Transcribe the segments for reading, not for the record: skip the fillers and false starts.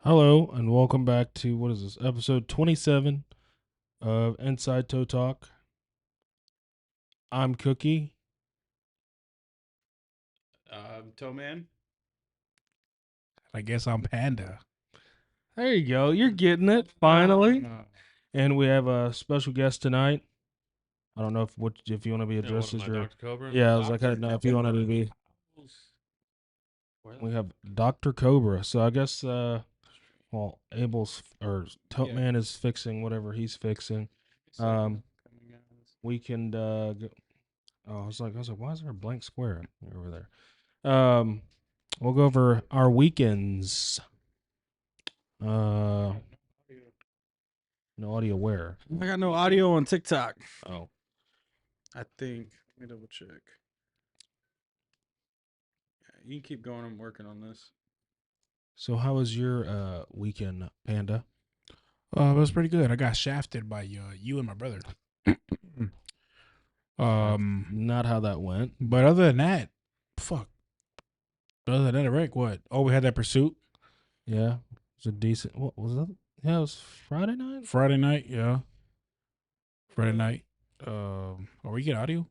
Hello and welcome back to what is this episode 27 of Inside Toe Talk. I'm Cookie. Toe Man. I guess I'm Panda. There you go. You're getting it finally. And we have a special guest tonight. I don't know if you want to be addressed as your Dr. Cobra? yeah. I was like, I didn't know if you wanted to be. We have Dr. Cobra. So I guess Abel's or Tote Man is fixing whatever he's fixing. We can I was like, why is there a blank square over there? We'll go over our weekends. No audio where? I got no audio on TikTok. Oh, I think. Let me double check. Yeah, you can keep going. I'm working on this. so how was your weekend, Panda? It was pretty good. I got shafted by you and my brother. Not how that went. But other than that, fuck. Other than that, Rick, what? Oh, we had that pursuit Yeah, it was a decent. What was that? Yeah, it was Friday night. Friday night. Yeah, Friday night. Are we get audio?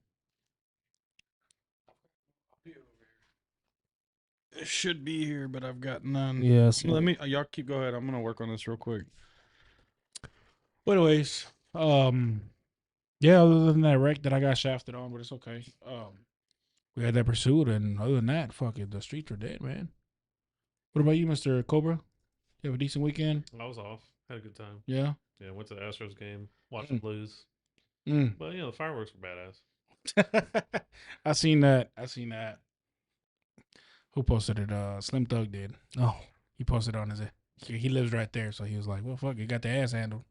It should be here, but I've got none. Yes. Let me. Y'all keep go ahead. I'm gonna work on this real quick. But anyways, yeah. Other than that wreck that I got shafted on, but it's okay. We had that pursuit, and other than that, fuck it, the streets are dead, man. What about you, Mr. Cobra? You have a decent weekend? I was off. Had a good time. Yeah. Yeah, went to the Astros game. Watched them lose. Mm. But, the fireworks were badass. I seen that. Who posted it? Slim Thug did. Oh, He posted on his. He lives right there, so he was like, "Well, fuck, you got the ass handled.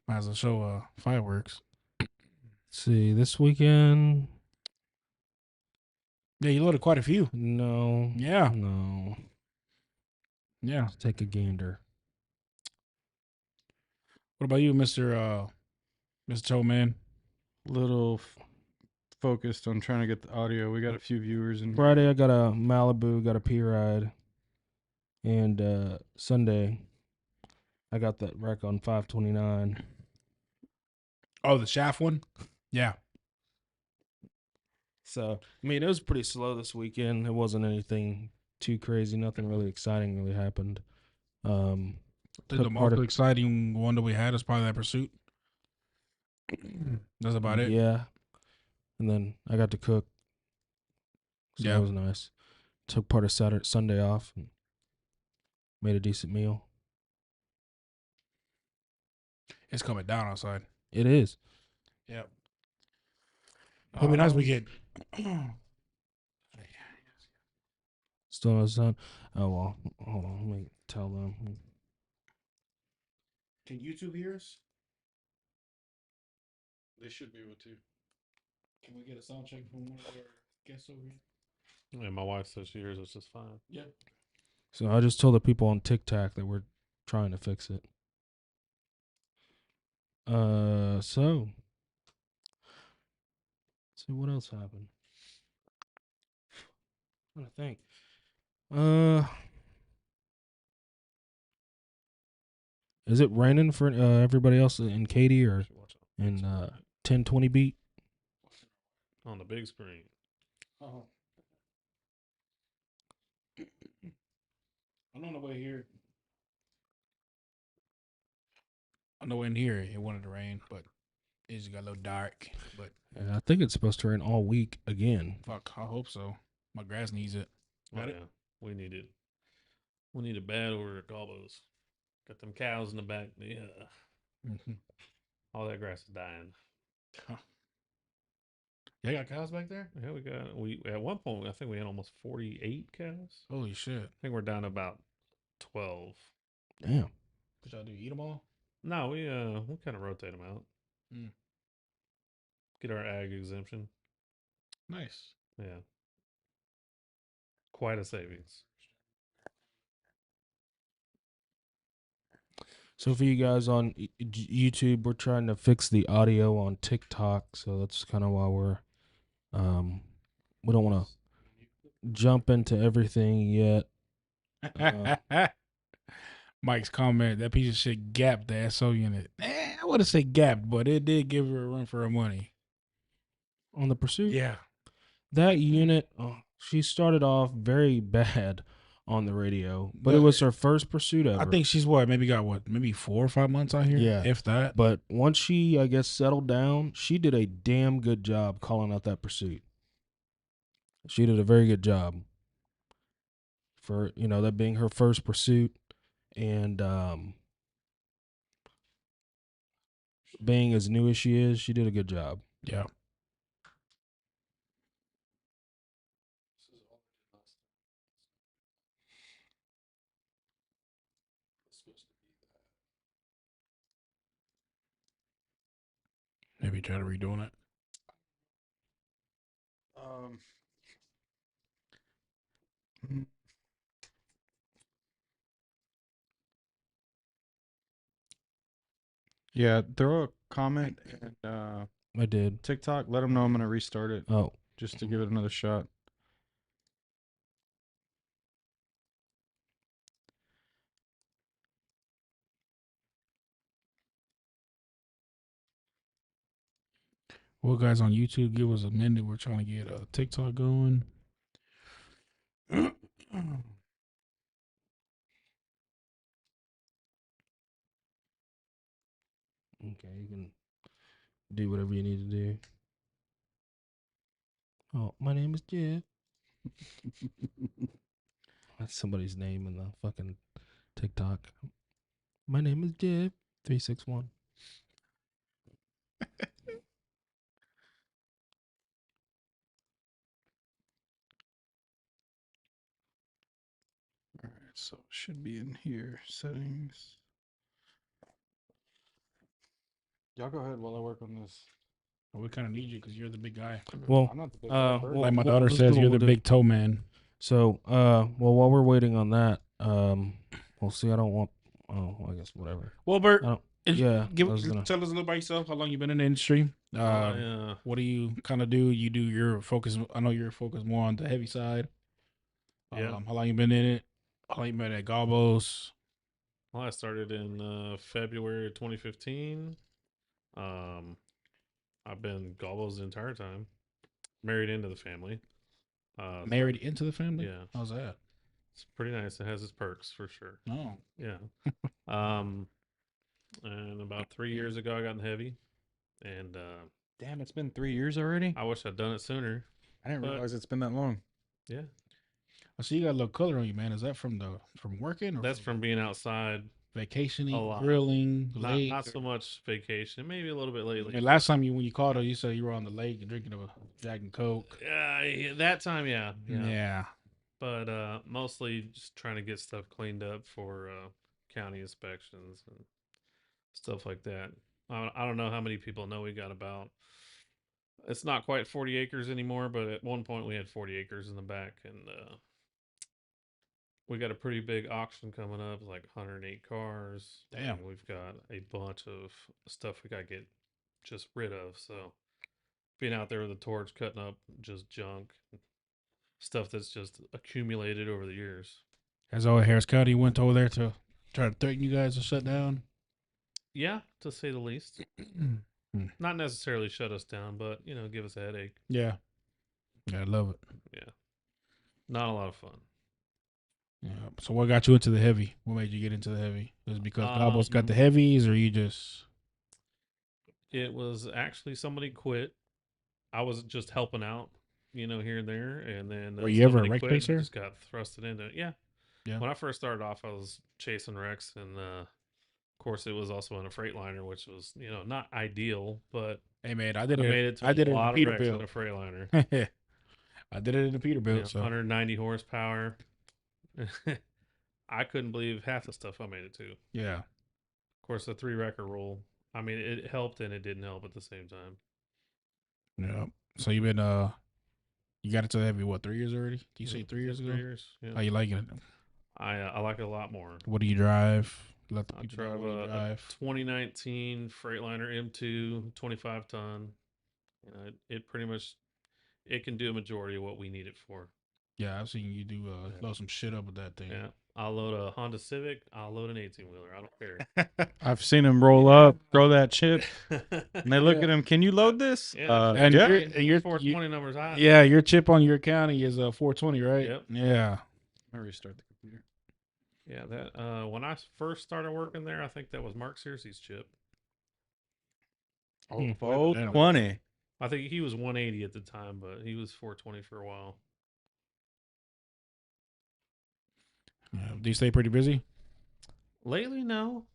Might as well show fireworks." let's see, this weekend. Yeah, you loaded quite a few. No. Yeah. No. Yeah. Let's take a gander. What about you, Mr. Toe Man? Little focused on trying to get the audio. We got a few viewers and Friday I got a Malibu, got a P ride, and Sunday I got that wreck on 529. Oh, the shaft one. Yeah. So, I mean, it was pretty slow this weekend. It wasn't anything too crazy. Nothing really exciting really happened. I think the most exciting one that we had is probably that pursuit. That's about it. Yeah. And then I got to cook. So that was nice. Took part of Sunday off and made a decent meal. It's coming down outside. It is. Yep. It'll be nice we get. Still no sun. Oh, well. Hold on. Let me tell them. Can YouTube hear us? they should be able to. Can we get a sound check from one of our guests over here? And my wife says she hears us just fine. Yeah. So I just told the people on TikTok that we're trying to fix it. So let's see what else happened. I'm trying to think. Is it raining for everybody else in Katy or in 1020 beat? On the big screen. Uh-huh. I'm on the way here. On the way in here, it wanted to rain, but it just got a little dark. But And I think it's supposed to rain all week again. fuck, I hope so. My grass needs it. Got it? Yeah, we need it. We need it bad over at Galbo's. Got them cows in the back. Yeah. Mm-hmm. All that grass is dying. Yeah, got cows back there? Yeah, we at one point I think we had almost 48 cows. Holy shit. I think we're down to about 12. Damn. What y'all do? Eat them all? No, we kind of rotate them out. Mm. Get our ag exemption. Nice. Yeah. Quite a savings. So for you guys on YouTube, we're trying to fix the audio on TikTok, so that's kind of why we don't want to jump into everything yet. Mike's comment, that piece of shit gapped the SO unit. I wouldn't say gapped, but it did give her a run for her money. On the Pursuit. Yeah. That unit, she started off very bad on the radio, but it was her first Pursuit ever. I think she's maybe 4 or 5 months out here? Yeah. If that. But once she, I guess, settled down, she did a damn good job calling out that Pursuit. She did a very good job for, that being her first Pursuit, and being as new as she is, she did a good job. Yeah. Maybe try to redoing it. Yeah, throw a comment and I did. TikTok. Let them know I'm gonna restart it Oh, just to give it another shot. Well, guys on YouTube, give us a minute. We're trying to get TikTok going. okay. You can do whatever you need to do. Oh, my name is Jeff. That's somebody's name in the fucking TikTok. My name is Jeff 361. All right, so it should be in here. Settings. Y'all go ahead while I work on this. Well, we kind of need you because you're the big guy. Well, I'm not the big guy. well, Like my well, daughter let's says, do you're what the we'll do. big toe man. So, while we're waiting on that, we'll see. I don't want. Oh, I guess whatever. Well, Bert, I don't. Yeah, tell I us was a gonna- little about yourself. How long you been in the industry? Yeah. What do you kind of do? You do your focus. I know you're focused more on the heavy side. Yeah. How long you been in it? How long you been at Galbos? Well, I started in February of 2015. I've been Galbos the entire time. Married into the family. Married into the family? Yeah. How's that? It's pretty nice. It has its perks for sure. No. Yeah. And about 3 years ago, I got in heavy, and Damn, it's been 3 years already. I wish I'd done it sooner. I didn't but- realize it's been that long. Yeah, I see you got a little color on you, man. Is that from working or that's from being outside. vacationing, a lot. grilling, Not lake? not so much vacation, maybe a little bit lately. And last time when you called her, you said you were on the lake and drinking a Jack and Coke. Yeah, that time, yeah. Yeah. But mostly just trying to get stuff cleaned up for county inspections and stuff like that. I don't know how many people know we got about. It's not quite 40 acres anymore, but at one point we had 40 acres in the back, and we got a pretty big auction coming up, like 108 cars. Damn. And we've got a bunch of stuff we got to get just rid of. So being out there with a torch, cutting up just junk, stuff that's just accumulated over the years. Has all Harris County went over there to try to threaten you guys to shut down? Yeah, to say the least. Not necessarily shut us down, but give us a headache. Yeah. Yeah, I love it. Yeah, not a lot of fun. Yeah. So what got you into the heavy? What made you get into the heavy? Was it because Galbos got the Um, heavies, or you just? It was actually somebody quit. I was just helping out, here and there, and then Were you ever a somebody wreck quit and chaser? Just got thrusted into it. Yeah. Yeah. When I first started off, I was chasing wrecks, and of course, it was also in a Freightliner, which was not ideal, but Hey man, I I did made it. it to I did a it in lot the of wrecks in a Peterbilt. Freightliner. I did it in the Peterbilt. So 190 horsepower. I couldn't believe half the stuff I made it to. yeah. Of course, the 3 wrecker rule. I mean, it helped and it didn't help at the same time. Yeah. So you been you got into the heavy 3 years already? Do you say 3 years ago? 3 years. Yeah. How you liking it? I like it a lot more. What do you drive? Let the I people know drive what you a drive. 2019 Freightliner M2, 25 ton. It pretty much it can do a majority of what we need it for. Yeah, I've seen you do Yeah. load some shit up with that thing. Yeah, I'll load a Honda Civic. I'll load an 18-wheeler. I don't care. I've seen him roll up, throw that chip, and they look Yeah. at him. Can you load this? Yeah, And yeah. you're 420 numbers high. yeah, your chip on your county is 420, right? Yep. Yeah. Let me restart the computer. Yeah, that when I first started working there, I think that was Mark Searcy's chip. Oh, 420. I think he was 180 at the time, but he was 420 for a while. Yeah. Do you stay pretty busy? Lately, no.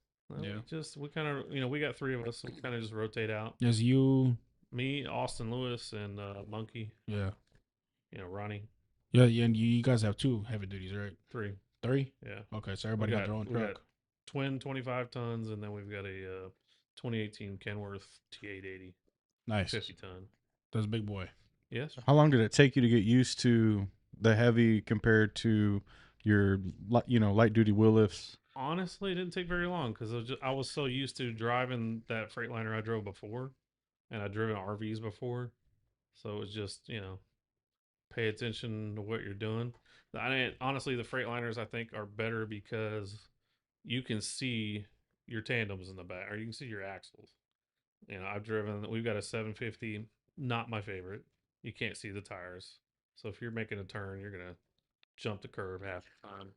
Yeah. We kind of we got three of us, so we kind of just rotate out. Just you. Me, Austin Lewis, and Monkey. Yeah. Ronnie. Yeah, yeah, and you guys have 2 heavy duties, right? 3. 3? Yeah. Okay, so everybody got their own we got truck. twin 25 tons, and then we've got a 2018 Kenworth T880 Nice. 50 ton. That's a big boy. Yes. How long did it take you to get used to the heavy compared to your, light duty wheel lifts? Honestly, it didn't take very long because I was so used to driving that Freightliner I drove before, and I'd driven RVs before, so it was just pay attention to what you're doing. Honestly, the Freightliners I think are better because you can see your tandems in the back, or you can see your axles. We've got a 750, not my favorite. You can't see the tires, so if you're making a turn, you're gonna jump the curb half the time.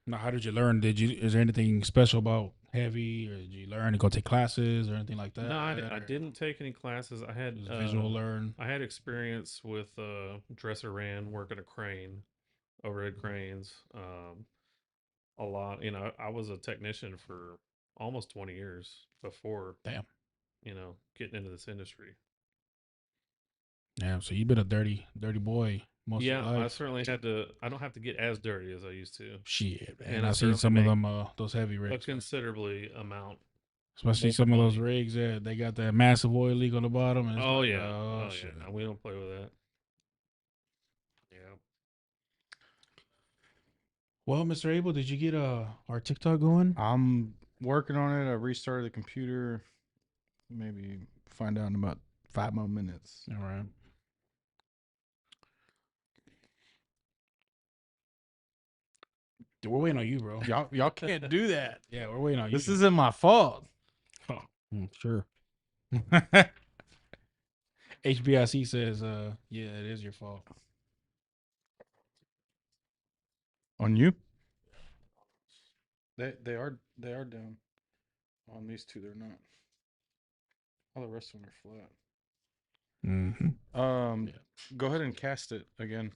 Now, how did you learn? Is there anything special about heavy, or did you learn to go take classes or anything like that? No, I or didn't take any classes. I had Just visual learn. I had experience with dresser ran working a crane, overhead cranes. A lot. I was a technician for almost 20 years before. Damn. Getting into this industry. Yeah, so you've been a dirty boy most of your I life. certainly had to. I don't have to get as dirty as I used to. Shit, man. And I I've seen certainly some of make them, those heavy A rigs. considerably amount. Especially more some of those money. rigs that they got that massive oil leak on the bottom. And it's Oh like, yeah. oh, Oh shit. yeah. No, we don't play with that. Yeah. Well, Mr. Abel, did you get our TikTok going? I'm working on it. I restarted the computer. Maybe find out in about 5 more minutes. All right. We're waiting on you, bro. Y'all can't do that. Yeah, we're waiting on you. This isn't my fault. Sure. HBIC says, yeah, it is your fault. On you? They are down. On these 2, they're not. All the rest of them are flat. Mm-hmm. Go ahead and cast it again.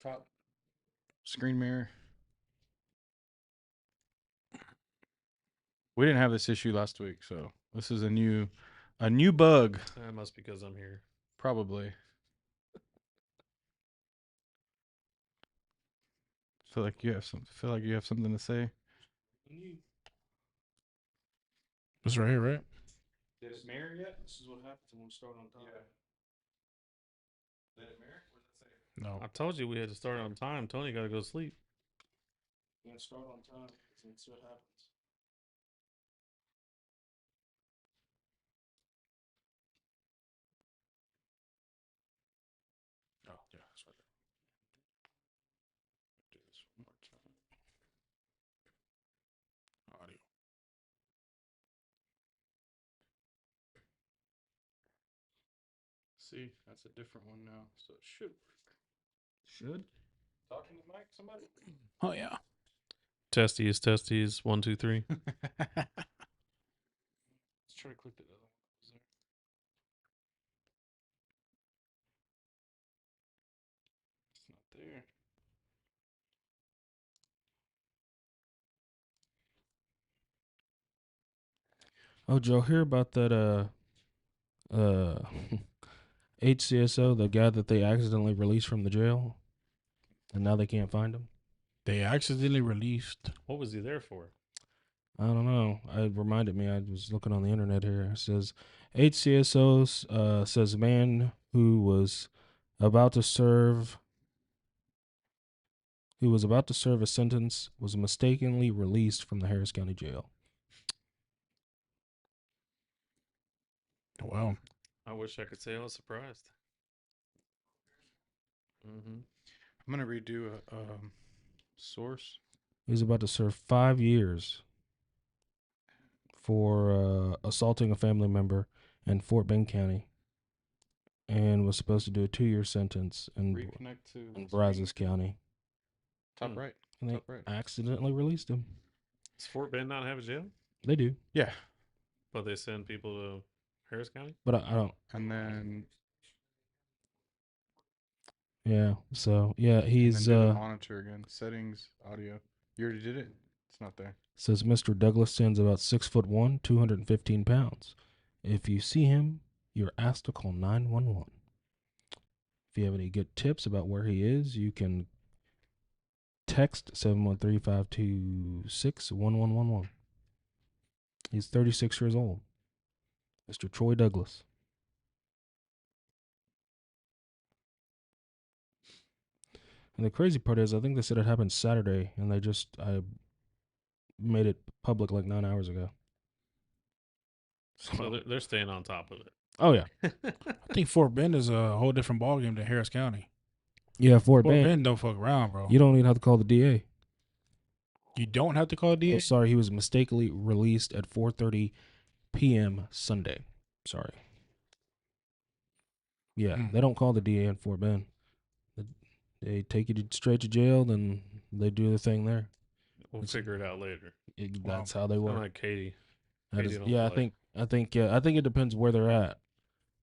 Top screen mirror. We didn't have this issue last week, so this is a new bug, That must be because I'm here. probably. Feel like you have something to say. It's right here, right? Did it mirror yet? This is what happens when we start on time. Did it mirror? What does it say? No. I told you we had to start on time. Tony got to go to sleep. You gotta start on time. That's what happens. Oh, yeah, that's right there. Do this one more time. Audio. See, that's a different one now, so it should work. Should? Talking to Mike, somebody? Oh, yeah. Testes, 1, 2, 3. Let's try to click the other one. Is there? It's not there. Oh, Joe, hear about that HCSO, the guy that they accidentally released from the jail, and now they can't find him? They accidentally released. What was he there for? I don't know. It reminded me. I was looking on the internet here. It says HCSO says man who was about to serve a sentence was mistakenly released from the Harris County Jail. Wow. I wish I could say I was surprised. Mm-hmm. I'm gonna redo a source. He's about to serve 5 years for assaulting a family member in Fort Bend County, and was supposed to do a 2-year sentence Reconnect to in screen. Brazos County. Top Hmm. right. And they Top right. accidentally released him. Does Fort Bend not have a jail? They do, Yeah. But they send people to Harris County? but I don't. And then Yeah. So yeah, he's do the monitor again. Settings, audio. You already did it. It's not there. says Mr. Douglas stands about 6'1", 215 pounds. If you see him, you're asked to call 911. If you have any good tips about where he is, you can text 713-526-1111. He's 36 years old. Mr. Troy Douglas. And the crazy part is, I think they said it happened Saturday, and I made it public like 9 hours ago. So they're staying on top of it. Oh yeah, I think Fort Bend is a whole different ballgame than Harris County. yeah. Fort Fort Bend, Bend don't fuck around, bro. you don't even have to call the DA. You don't have to call a DA. Oh, sorry, he was mistakenly released at 4:30 p.m. Sunday. Sorry. Yeah, Hmm. they don't call the DA in Fort Bend. They take you straight to jail, then they do their thing there. We'll It's- figure it out later. That's how they Kind of work. like Katie. That Katie is, don't yeah, play. I think it depends where they're at,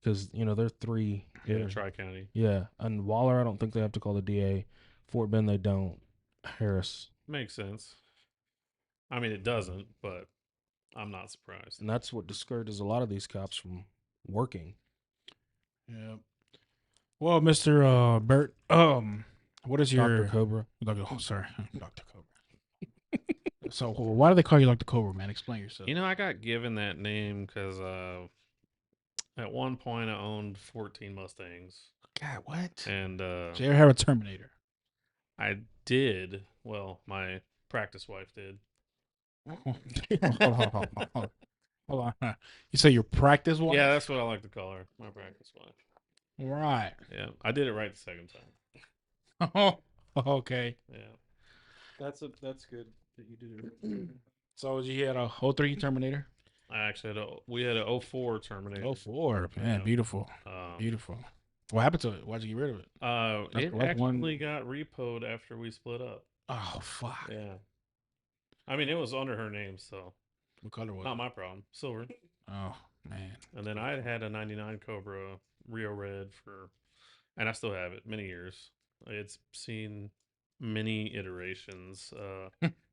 because they're 3. Yeah, they're- Tri County. Yeah, and Waller, I don't think they have to call the DA. Fort Bend, they don't. Harris, Makes sense. I mean, it doesn't, but I'm not surprised. and that's what discourages a lot of these cops from working. Yeah. Well, Mr. Bert, what is your Dr. Cobra. Sorry, Dr. Cobra. So why do they call you Dr. Cobra, man? Explain yourself. You know, I got given that name because at one point I owned 14 Mustangs. God, what? And Did you ever have a Terminator? I did. Well, my practice wife did. Hold on. You say your practice wife? Yeah, that's what I like to call her. My practice wife. Right. Yeah, I did it right the second time. Okay. Yeah. That's good that you did it. So you had a 03 Terminator? I actually we had a 04 Terminator. 04. Man, Yeah. beautiful. Beautiful. What happened to it? Why'd you get rid of it? It like actually got repoed after we split up. Oh, fuck. Yeah. I mean, it was under her name, so What color was not it? my problem. Silver. Oh, man. And then I had a 99 Cobra Rio Red and I still have it many years. It's seen many iterations.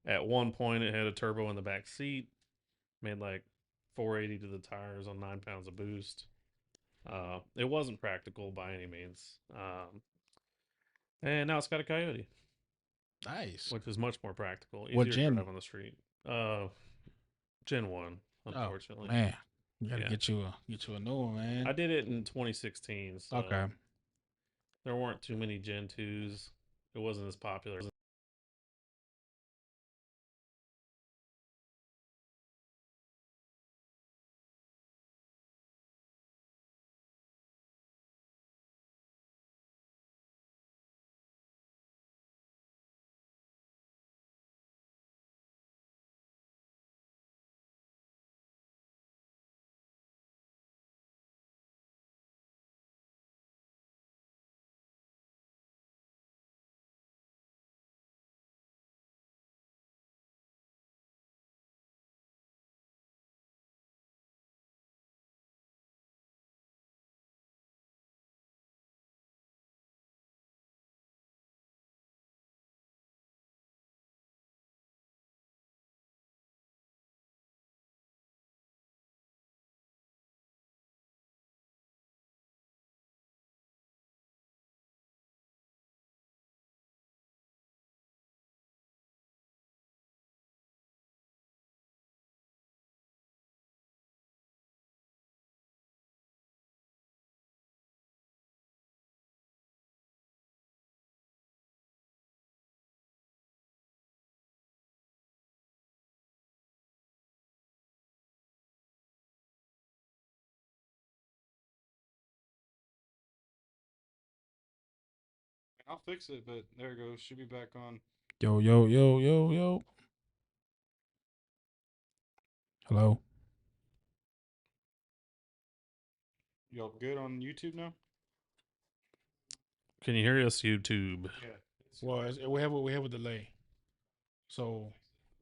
At one point, it had a turbo in the back seat, made like 480 to the tires on 9 pounds of boost. It wasn't practical by any means. And now it's got a Coyote, Nice. which is much more practical. What Easier to gen? drive on the street. Gen 1, unfortunately. Man, you gotta Yeah. get you a new one, man. I did it in 2016. So Okay. there weren't too many Gen 2s. It wasn't as popular. I'll fix it, but there it goes. Should be back on. Yo, yo, yo, yo, yo. Hello. Y'all good on YouTube now? Can you hear us, YouTube? Yeah. Well, we have a delay. So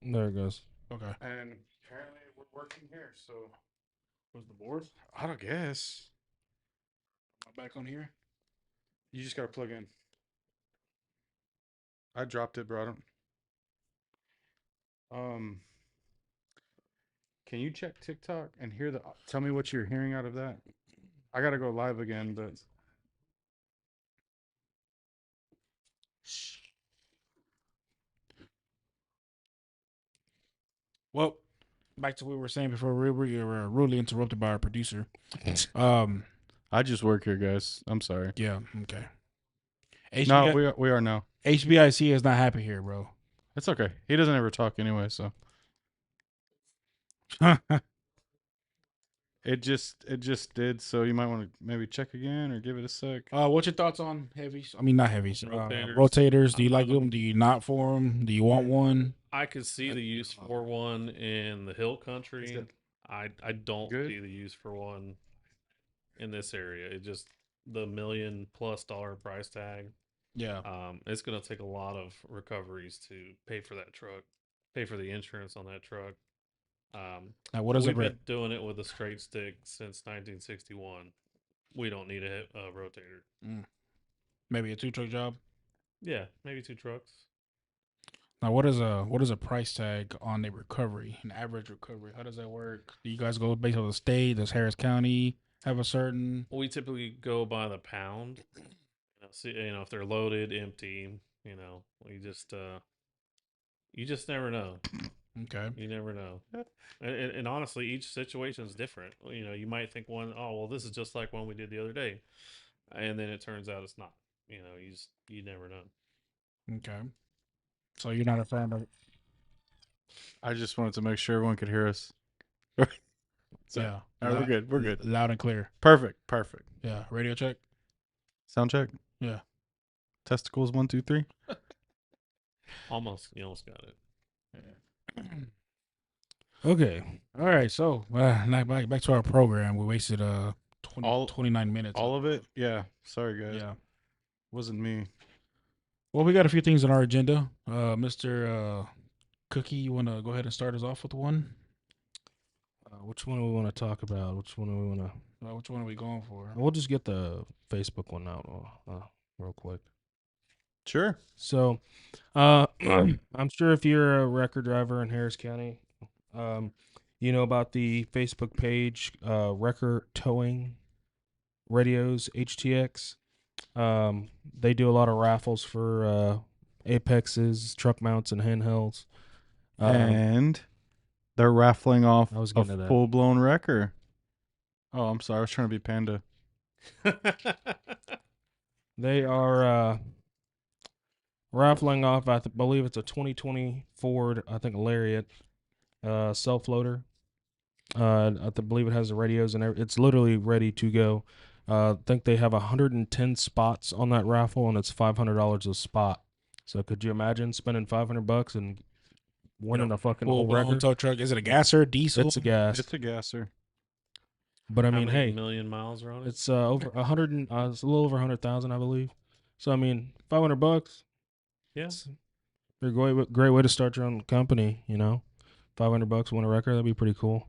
There it goes. okay. And apparently we're working here, so Was the board? I don't guess. Am I back on here? You just gotta plug in. I dropped it, bro. I don't. Can you check TikTok and hear the? Tell me what you're hearing out of that. I gotta go live again, but Well, back to what we were saying before we were rudely interrupted by our producer. I just work here, guys. I'm sorry. Yeah, okay. No, we are now. HBIC is not happy here, bro. It's okay. He doesn't ever talk anyway, so it just did. So you might want to maybe check again or give it a sec. What's your thoughts on heavies? I mean, not heavies. Rotators. Rotators. Do you like them? Do you not for them? Do you want one? I could see the use for one in the hill country. I don't Good. see the use for one in this area. It just the $1 million+ price tag. Yeah. It's gonna take a lot of recoveries to pay for that truck, pay for the insurance on that truck. Now, what is We've it? been doing it with a straight stick since 1961. We don't need a rotator. Maybe a 2-truck job. Yeah, maybe 2 trucks. Now, what is a price tag on a recovery, an average recovery? How does that work? Do you guys go based on the state? Does Harris County have a certain? We typically go by the pound. See, if they're loaded, empty. We you just never know. Okay. You never know. And honestly, each situation is different. You might think oh, well, this is just like one we did the other day. And then it turns out it's not. You never know. Okay. So you're not a fan of? I just wanted to make sure everyone could hear us. So, Yeah. all right, we're good. We're good. Loud and clear. Perfect. Perfect. Yeah. Radio check. Sound check. Yeah. Testicles 1, 2, 3. Almost. You almost got it. Okay. All right. So back to our program. We wasted 29 minutes. All of it? Yeah. Sorry, guys. Yeah. Wasn't me. Well, we got a few things on our agenda. Mr. Cookie, you want to go ahead and start us off with one? Which one do we want to talk about? Which one do we want to? Which one are we going for? We'll just get the Facebook one out real quick. Sure. So, I'm sure if you're a record driver in Harris County, you know about the Facebook page, Wrecker Towing Radios HTX. They do a lot of raffles for Apexes, truck mounts, and handhelds. And they're raffling off I was a getting to that. full-blown wrecker. Oh, I'm sorry. I was trying to be Panda. They are raffling off, I believe it's a 2020 Ford, I think Lariat, self-loader. I believe it has the radios and it's literally ready to go. I think they have 110 spots on that raffle, and it's $500 a spot. So could you imagine spending $500 and winning a fucking whole record? tow truck. Is it a gasser, diesel? It's a gas. It's a gasser. But I How mean, many hey, million miles are on it? it's over 100. It's a little over 100,000, I believe. So I mean, $500. Yeah. It's a great way to start your own company. $500 win a record. That'd be pretty cool.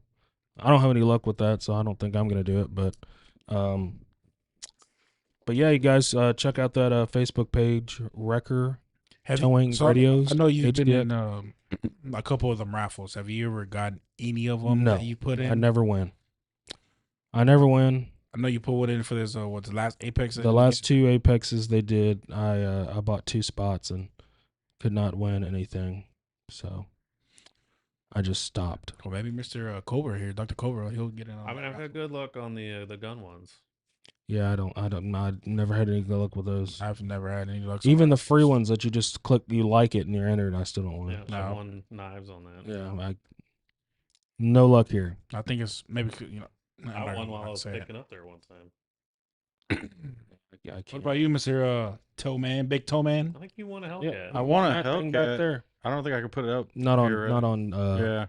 I don't have any luck with that, so I don't think I'm gonna do it. But yeah, you guys check out that Facebook page, Wrecker Towing Radios. I know you've been HDX. in a couple of them raffles. Have you ever gotten any of them No, that you put in? I never win. I know you put one in for this. The last Apex? The last 2 Apexes they did, I bought 2 spots and could not win anything, so I just stopped. Well, maybe Mr. Cobra here, Dr. Cobra, he'll get in on I've that had good luck on the gun ones. Yeah, I never had any good luck with those. I've never had any luck. Even the free ones that you just click, you like it and you're entered, I still don't win. Yeah, No. I won knives on that. Yeah, no luck here. I think it's maybe I won while I was picking up there one time. I What can't. about you, Mr. Toe man, big toe man. I think you want a Yeah, Hellcat. I want a that thing back Hellcat. there. I don't think I could put it up. Not on, here, not on. Yeah.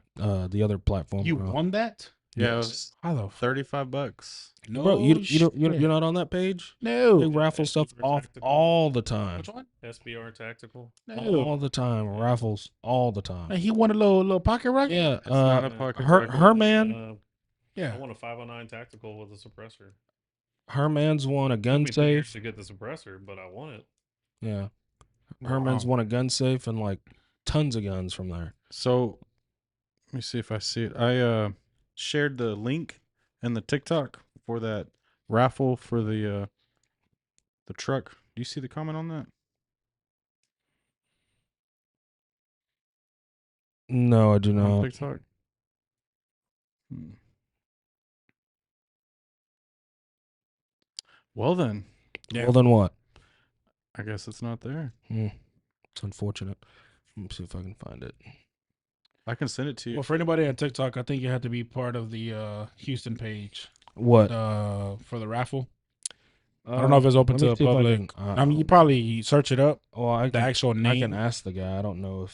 The other platform. You bro. won that? Yeah. It Yes. was How the fuck? $35. No, Bro, you're shit. not on that page. They No. raffle stuff SBR off Tactical. all the time. Which one? SBR Tactical. No. All the time. Raffles all the time. Hey, he won a little pocket rocket. Yeah. It's not a pocket her rocket. her man I Yeah. want a 509 Tactical with a suppressor. her man's won a Took gun me 2 years safe. to get the suppressor, but I want it. Yeah. Herman's won a gun safe and like tons of guns from there. So let me see if I see it. I shared the link in the TikTok for that raffle for the truck. Do you see the comment on that? No, I do On not. TikTok? Well then, Yeah. Well, then what? I guess it's not there. It's unfortunate. Let me see if I can find it. I can send it to you. Well, for anybody on TikTok, I think you have to be part of the Houston page What? for the raffle. I don't know if it's open let to me the see if I public. can- I mean, you probably search it up. Oh, I The can, actual I name. can ask the guy. I don't know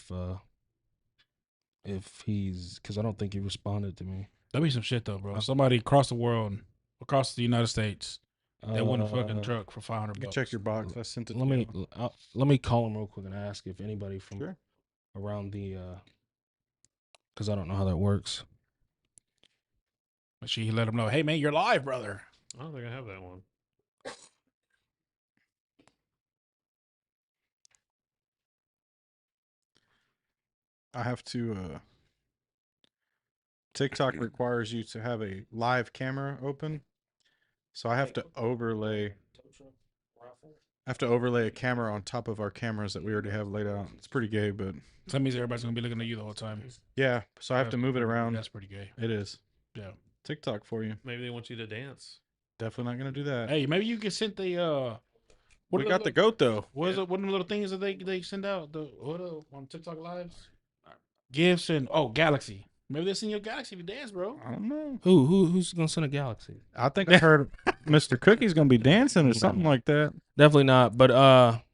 if he's because I don't think he responded to me. That'd be some shit though, bro. Somebody across the world, across the United States, they won a fucking Uh, truck for $500. You can check your box. I sent it Let to me you. let me call him real quick and ask if anybody from Sure. around the because I don't know how that works. But she let him know, hey man, you're live, brother. I don't think I have that one. I have to TikTok requires you to have a live camera open. So I have to overlay a camera on top of our cameras that we already have laid out. It's pretty gay, but So that means everybody's gonna be looking at you the whole time. yeah, so I have to move it around. That's pretty gay. It is. Yeah. TikTok for you. Maybe they want you to dance. Definitely not going to do that. Hey, maybe you can send the We got the goat though. What is it? What are the little things that they send out? On TikTok lives, gifts and Galaxy. Maybe they send you a Galaxy if you dance, bro. I don't know. Who's gonna send a Galaxy? I think I heard Mr. Cookie's going to be dancing or something like that. Definitely not. But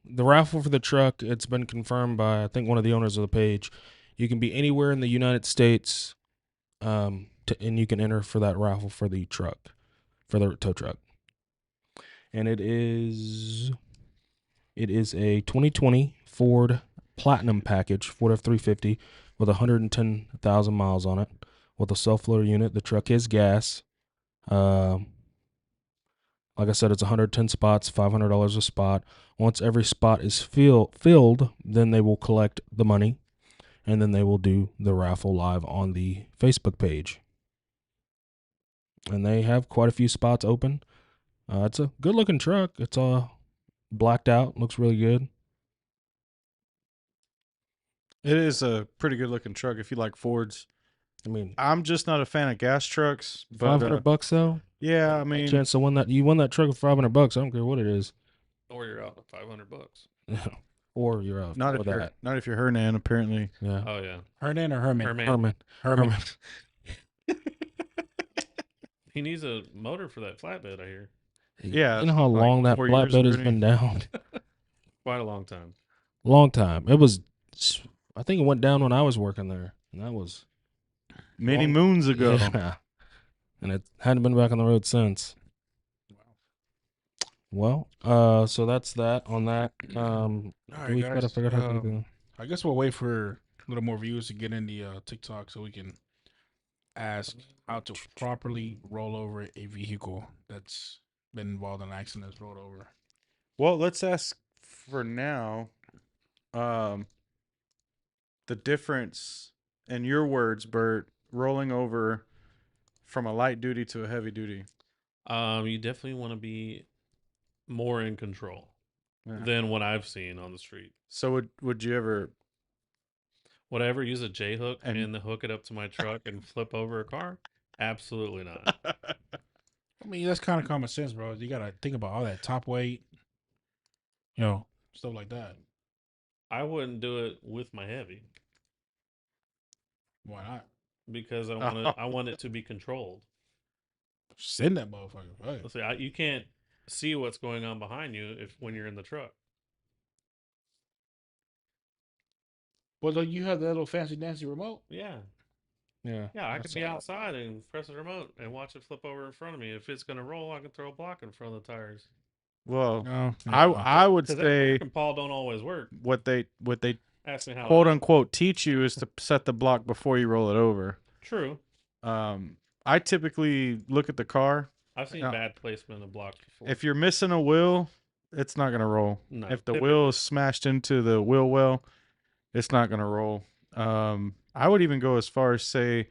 the raffle for the truck, it's been confirmed by I think one of the owners of the page. You can be anywhere in the United States, and you can enter for that raffle for the truck, for the tow truck. And it is a 2020 Ford Platinum package, Ford F-350 with 110,000 miles on it, with a self-loader unit. The truck is gas. Like I said, it's 110 spots, $500 a spot. Once every spot is filled, then they will collect the money, and then they will do the raffle live on the Facebook page. And they have quite a few spots open. It's a good-looking truck. It's blacked out. Looks really good. It is a pretty good looking truck if you like Fords. I mean, I'm just not a fan of gas trucks, but $500 though. yeah, I mean, Chance to win that. You won that truck for $500. I don't care what it is. Or you're out $500. Or you're out. not for if you're that. not if you're Hernan apparently. Yeah. Oh yeah. Hernan or Herman? Herman. Herman. He needs a motor for that flatbed, I hear. Yeah, You know how like long that 4 years flatbed has already. been down? Quite a long time. Long time. It was. I think it went down when I was working there, and that was Many long- moons ago. Yeah. And it hadn't been back on the road since. Well, so that's that on that. All right, We guys. gotta figure out how to do. I guess we'll wait for a little more views to get in the TikTok so we can ask how to properly roll over a vehicle that's been involved in an accident that's rolled over. Well, let's ask for now. The difference in your words, Bert, rolling over from a light duty to a heavy duty. You definitely want to be more in control Yeah. than what I've seen on the street. So would you ever? Would I ever use a J hook And- and hook it up to my truck and flip over a car? Absolutely not. I mean, that's kind of common sense, bro. You gotta think about all that top weight, stuff like that. I wouldn't do it with my heavy Why not? because I want it to be controlled. Send that motherfucker. Right. Let's say you can't see what's going on behind you when you're in the truck. Well, though you have that little fancy dancy remote. Yeah. Yeah. Yeah, I could That's be all. outside and press the remote and watch it flip over in front of me. If it's gonna roll, I can throw a block in front of the tires. Well, No, I would Because that say freaking Paul don't always work. what they Ask me how. quote unquote teach you is to set the block before you roll it over. True. I typically look at the car. I've seen Yeah. bad placement of block before. If you're missing a wheel, it's not gonna roll. No, If the typically. wheel is smashed into the wheel well, it's not gonna roll. I would even go as far as say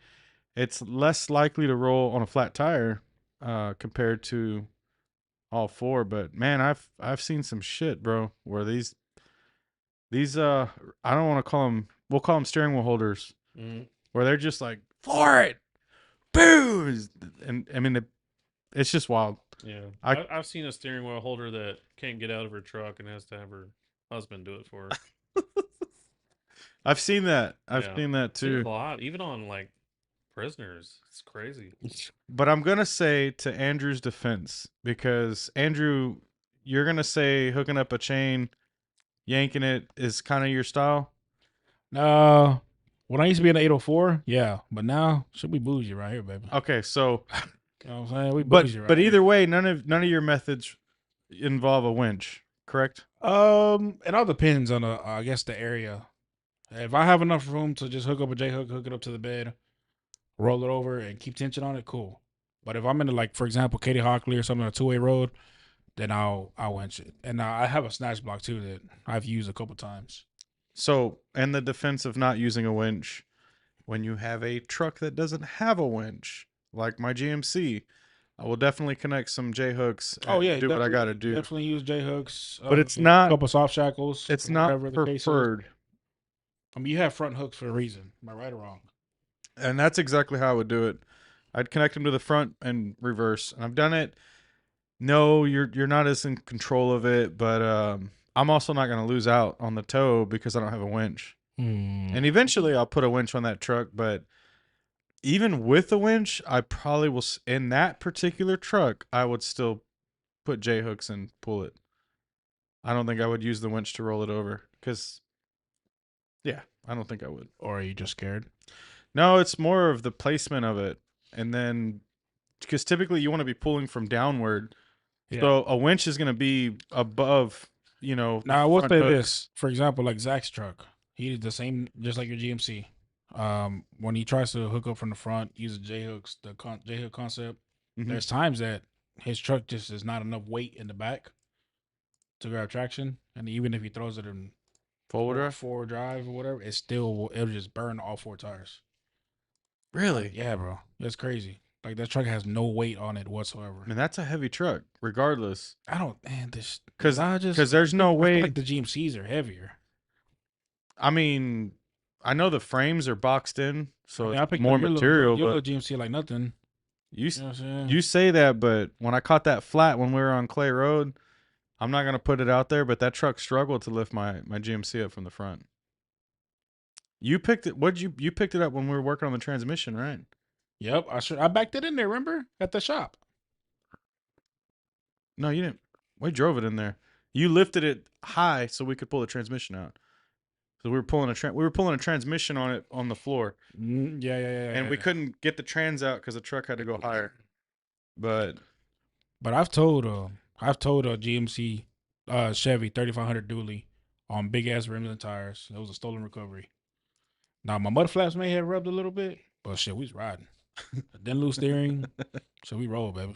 it's less likely to roll on a flat tire compared to all four. But man, I've seen some shit, bro, where these I don't want to call them, we'll call them steering wheel holders, Mhm. where they're just like floor it, booze, and I mean it's just wild. Yeah, I- I've seen a steering wheel holder that can't get out of her truck and has to have her husband do it for her. I've seen that. I've Yeah. seen that Seen it too. a lot, even on like prisoners. It's crazy. But I'm gonna say to Andrew's defense, because Andrew, you're gonna say hooking up a chain, yanking it is kind of your style. No. When I used to be in the 804, yeah, but now should be bougie right here, baby. Okay, so You know what I'm saying? We but bougie right but here. either way, none of your methods involve a winch, correct? It all depends on the I guess the area. If I have enough room to just hook up a J hook, hook it up to the bed, roll it over, and keep tension on it, cool. But if I'm in like, for example, Katie Hockley or something on a 2-way road, then I'll winch it. And I have a snatch block too that I've used a couple times. So, in the defense of not using a winch, when you have a truck that doesn't have a winch, like my GMC, I will definitely connect some J hooks. Oh yeah, do what I definitely- got to do. Definitely use J hooks, But it's a not- couple soft shackles. It's or not whatever the case is. preferred, I mean, you have front hooks for a reason. Am I right or wrong? and that's exactly how I would do it. I'd connect them to the front and reverse, and I've done it. No, you're not as in control of it, but I'm also not going to lose out on the tow because I don't have a winch. And eventually I'll put a winch on that truck, but even with a winch, I probably will in that particular truck, I would still put J hooks and pull it. I don't think I would use the winch to roll it over cuz yeah, I don't think I would. Or are you just scared? No, it's more of the placement of it. And then cuz typically you want to be pulling from downward. Yeah. So a winch is going to be above, the Now I will front say hook. this, for example, like Zach's truck, he did the same, just like your GMC. When he tries to hook up from the front, use J hooks, the J hook concept. Mhm. There's times that his truck just is not enough weight in the back to grab traction, and even if he throws it in Forward drive? forward drive or whatever, it'll just burn all four tires. Really? Yeah, bro, that's crazy. Like that truck has no weight on it whatsoever. I mean, that's a heavy truck regardless. I don't, man. This 'Cause- Dodges, 'cause there's no I feel way- like the GMCs are heavier. I mean, I know the frames are boxed in, so I it's picked more up your material. Your But little GMC like nothing. you You know what I'm saying? you say that, but when I caught that flat when we were on Clay Road, I'm not gonna put it out there, but that truck struggled to lift my GMC up from the front. You picked it. You picked it up when we were working on the transmission, right? Yep, I backed it in there. Remember at the shop? No, you didn't. We drove it in there. You lifted it high so we could pull the transmission out. So we were pulling a transmission on it on the floor, Yeah. and we couldn't get the trans out because the truck had to go higher. But But I've told a GMC Chevy 3500 dually on big ass rims and tires. It was a stolen recovery. Now my mud flaps may have rubbed a little bit, but shit, we was riding. Didn't lose steering, so we roll, baby.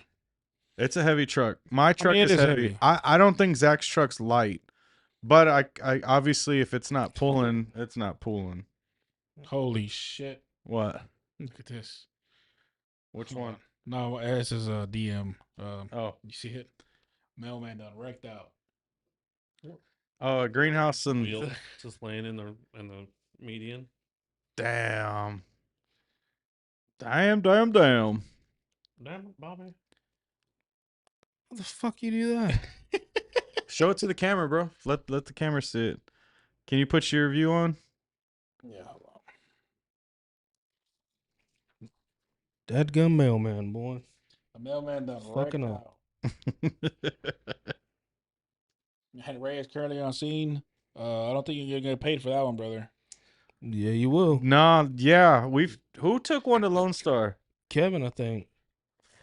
it's a heavy truck. My truck it is is heavy. heavy. I don't think Zach's truck's light, but I obviously if it's not pulling, it's not pulling. Holy shit! What? Look at this. Which Hold one? on. No, this is a DM. Oh, You see it? Mailman done wrecked out. a greenhouse and Wheel just laying in the median. damn. Damn it, Bobby. How the fuck you do that? Show it to the camera, bro. Let the camera see it. Can you put your view on? Yeah. Hold on. Dadgum mailman, boy. The mailman done Fucking wrecked out. And Ray is currently on scene. I don't think you're gonna get paid for that one, brother. Yeah, you will. Nah, yeah. Who took one to Lone Star? Kevin, I think.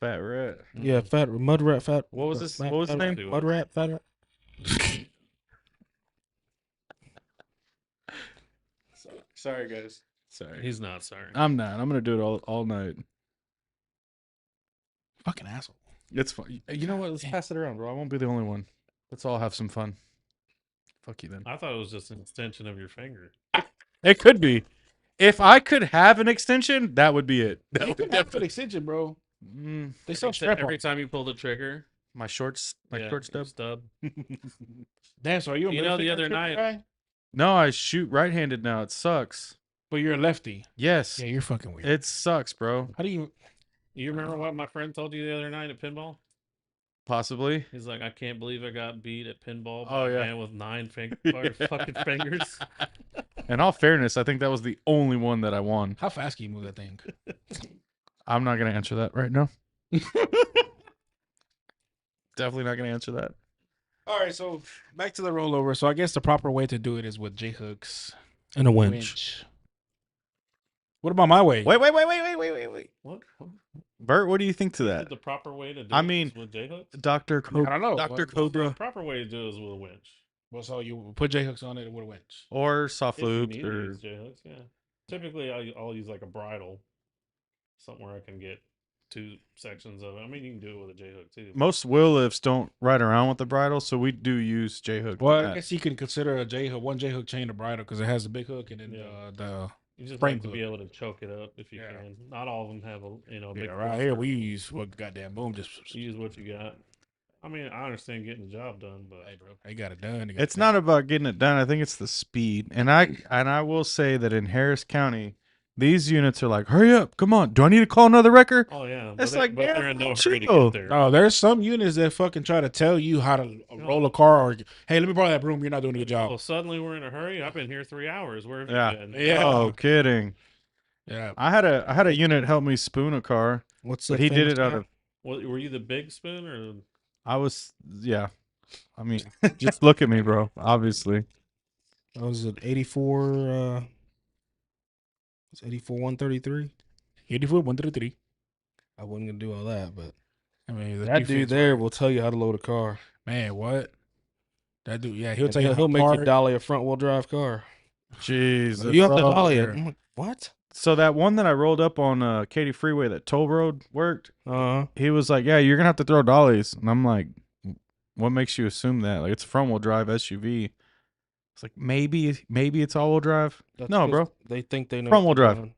Fat Rat. Yeah, fat mud rat, fat. What was this? fat- What was his fat- name? Mud rat, fat rat. Sorry, guys. Sorry. He's not sorry. I'm not. I'm gonna do it all night. Fucking asshole. It's fun. You know what? Let's pass it around, bro. I won't be the only one. Let's all have some fun. Fuck you then. I thought it was just an extension of your finger. It could be. If I could have an extension, that would be it. That You would can have an extension, bro. Mm, They sell Every, strap every time you pull the trigger, my shorts, my yeah, short your stub. Damn, so are you a You know, the middle other finger night- guy? No, I shoot right-handed now. It sucks. But you're a lefty. Yes, Yeah, you're fucking weird. it sucks, bro. How do you? you remember what my friend told you the other night at pinball? Possibly. He's like, I can't believe I got beat at pinball Oh, by a yeah. man with 9 fucking fingers. In all fairness, I think that was the only one that I won. How fast can you move that thing? I'm not gonna answer that right now. Definitely not gonna answer that. All right, so back to the rollover. So I guess the proper way to do it is with J hooks. And a winch. What about my way? Wait. What? Bert, what do you think to Is that? it the proper way to do I it mean, is with J hooks? Dr. I don't know. Dr. What- The Cobra proper way to do it is with a winch. Well, so you put J hooks on it with a winch. or soft If you loops need to or use J hooks, yeah. Typically, I'll use like a bridle, something where I can get 2 sections of it. I mean, you can do it with a J hook too. most wheel lifts don't ride around with the bridle, so we do use J hook. Well, I guess you can consider a J hook, one J hook chain a bridle because it has a big hook and then Yeah. the You just spring like to be hook. able to choke it up if you Yeah. can. Not all of them have a big yeah, right here we use what goddamn boom just use what you got. I mean, I understand getting the job done, but hey bro, they got it done. They got It's it not done. about getting it done. I think it's the speed. And I will say that in Harris County, these units are like, hurry up, come on. Do I need to call another wrecker? oh yeah, It's but like, but yeah, they're in no chill. hurry to get there. Oh, there's some units that fucking try to tell you how to roll a car or hey, let me borrow that broom. You're not doing a good job. Well, suddenly we're in a hurry. I've been here 3 hours. Where have Yeah. you been? Yeah. Oh, kidding. Yeah, I had a unit help me spoon a car, What's but that? he did famous it out guy? of Were you the big spoon or? I was yeah. I mean, just look at me, bro. Obviously. Was it 84? It's 84 133. 84, 133. I wasn't gonna do all that, but I mean, that dude there will tell you how to load a car. man, what? That dude, yeah, he'll And tell you. he'll make you hard- dolly a front wheel drive car. Jeez. You have to bro, dolly it. there. I'm like, what? So that one that I rolled up on Katy Freeway, that toll road worked. He was like, "Yeah, you're gonna have to throw dollies," and I'm like, "What makes you assume that? Like, it's a front wheel drive SUV." It's like maybe it's all wheel drive. That's No, 'cause bro. They think they know. Front what wheel they're drive. doing.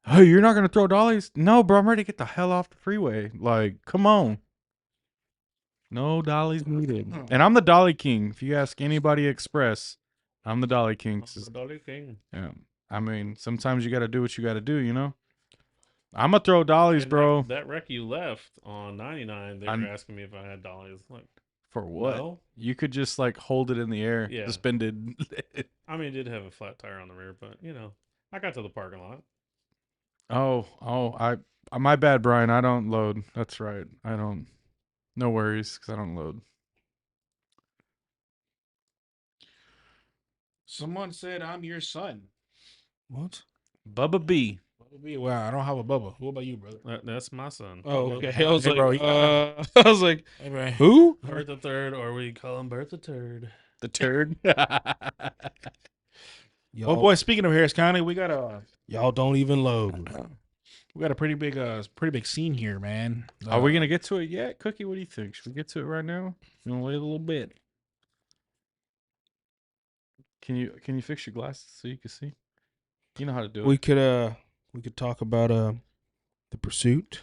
Hey, you're not gonna throw dollies? No, bro. I'm ready to get the hell off the freeway. Like, come on. No dollies needed. And I'm the dolly king. If you ask anybody Express, I'm the dolly king. Dolly King. Yeah. I mean, sometimes you got to do what you got to do, you know? I'm going to throw dollies, And bro. That wreck you left on 99, they I'm- were asking me if I had dollies. Like, For what? no. You could just like hold it in the air, Yeah. suspended. I mean, it did have a flat tire on the rear, but I got to the parking lot. My bad, Brian. I don't load. That's right. I don't. No worries, because I don't load. Someone said I'm your son. What? Bubba B. Well, I don't have a Bubba. What about you, brother? That's my son. Oh, okay. I was Hey, like, bro, I was like, Hey, man. who? Bert the Third, or we call him Bert the Turd. The turd. Y'all, Oh boy, speaking of Harris County, we got y'all don't even load. a pretty big scene here, man. Are we gonna get to it yet, Cookie? What do you think? Should we get to it right now? You wanna wait a little bit? Can you fix your glasses so you can see? You know how to do it. We could talk about the pursuit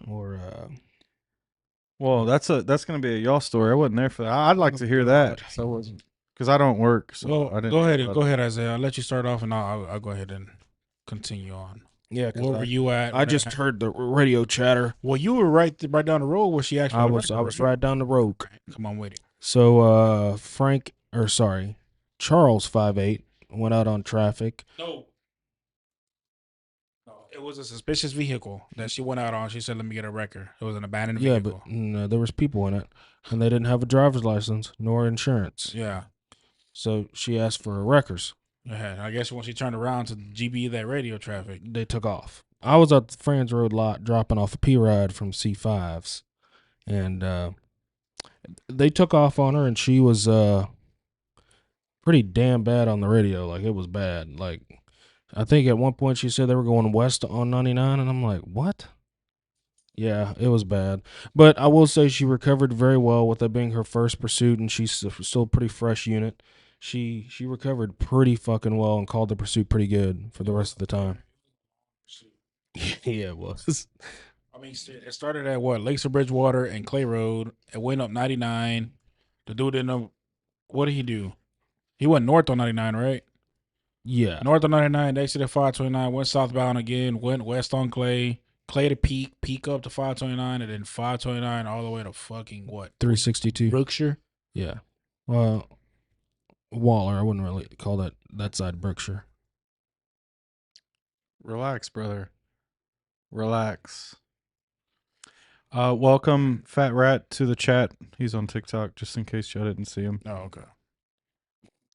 or Well, that's gonna be a y'all story. I wasn't there for that. I'd like to hear that. So I wasn't, because I don't work. So Well, I didn't. go ahead, Isaiah. I'll let you start off, and I'll go ahead and continue on. yeah. 'cause Where were you at? I just heard the radio chatter. Well, you were right down the road where she actually. I was right down the road. Come on with it. So Charles 5'8" went out on traffic. No, it was a suspicious vehicle that she went out on. She said, "Let me get a record." It was an abandoned Yeah, vehicle. but no, there was people in it, and they didn't have a driver's license nor insurance. Yeah. So she asked for a wreckers. Yeah, I guess once he turned around to GB that radio traffic. They took off. I was at the France Road lot dropping off a P-Ride from C5s, and they took off on her, and she was pretty damn bad on the radio. Like, it was bad. Like, I think at one point she said they were going west on 99, and I'm like, what? Yeah, it was bad. But I will say she recovered very well with that being her first pursuit, and she's still a pretty fresh unit. She recovered pretty fucking well and called the pursuit pretty good for the rest of the time. Yeah, it was. I mean, it started at what, Lakes of Bridgewater and Clay Road. It went up 99. The dude didn't know. What did he do? He went north on 99, right? Yeah. North on 99, exited 529, went southbound again, went west on Clay, Clay to Peak up to 529, and then 529 all the way to fucking what? 362. Brookshire? Yeah. Well, Waller. I wouldn't really call that side Berkshire. Relax, brother. Relax. Welcome Fat Rat to the chat. He's on TikTok, just in case y'all didn't see him. Oh, okay.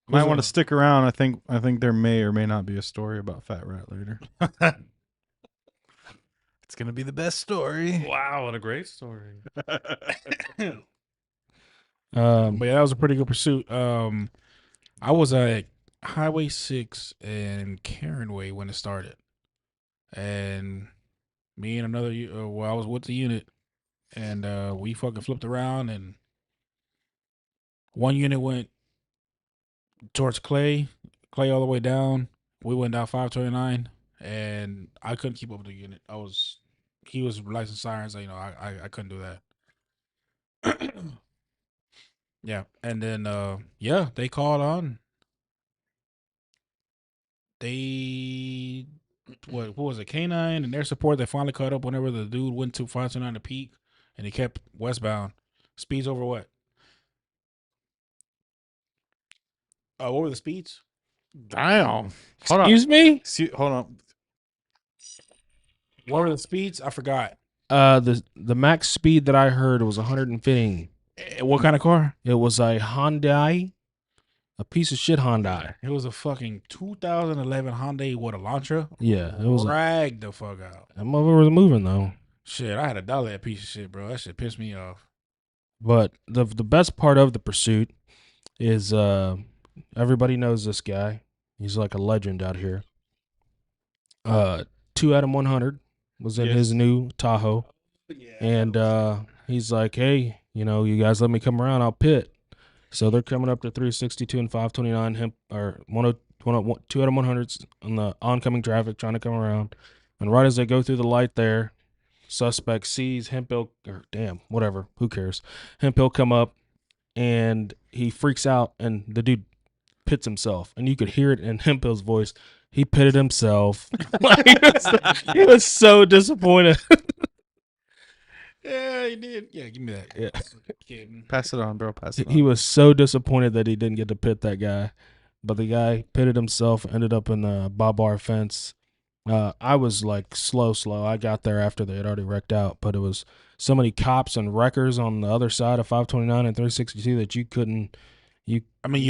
Might want to stick around. I think there may or may not be a story about Fat Rat later. It's gonna be the best story. Wow, what a great story. But yeah, that was a pretty good pursuit. I was at Highway 6 and Karen Way when it started. And me and another, I was with the unit, and we fucking flipped around, and one unit went towards Clay all the way down. We went down 529, and I couldn't keep up with the unit. He was licensed sirens, so, I couldn't do that. Yeah, and then they called on. They what was it? K9 and their support. They finally caught up whenever the dude went to 529 to Peak, and he kept westbound. Speeds over what? What were the speeds? Damn. Hold on. Excuse me? Hold on. What were the speeds? I forgot. The max speed that I heard was 115. What kind of car? It was a Hyundai, a piece of shit Hyundai. It was a fucking 2011 Hyundai. What, a Elantra? Yeah, it was. Dragged the fuck out. That motherfucker was moving though. Shit, I had $1 that piece of shit, bro. That shit pissed me off. But the best part of the pursuit is everybody knows this guy. He's like a legend out here. 2 Adam 100 was in his new Tahoe. And he's like, hey, you guys let me come around, I'll pit. So they're coming up to 362 and 529 or 2 Adam 100s on the oncoming traffic trying to come around. And right as they go through the light there, suspect sees Hemphill, or damn, whatever, who cares? Hemphill come up, and he freaks out, and the dude pits himself, and you could hear it in Hemphill's voice. He pitted himself. He was so disappointed. Yeah, he did. Yeah, give me that. Yeah. Pass it on, bro. Pass it on. He was so disappointed that he didn't get to pit that guy, but the guy pitted himself, ended up in the bob wire fence. I was like slow. I got there after they had already wrecked out, but it was so many cops and wreckers on the other side of 529 and 362 that you couldn't. You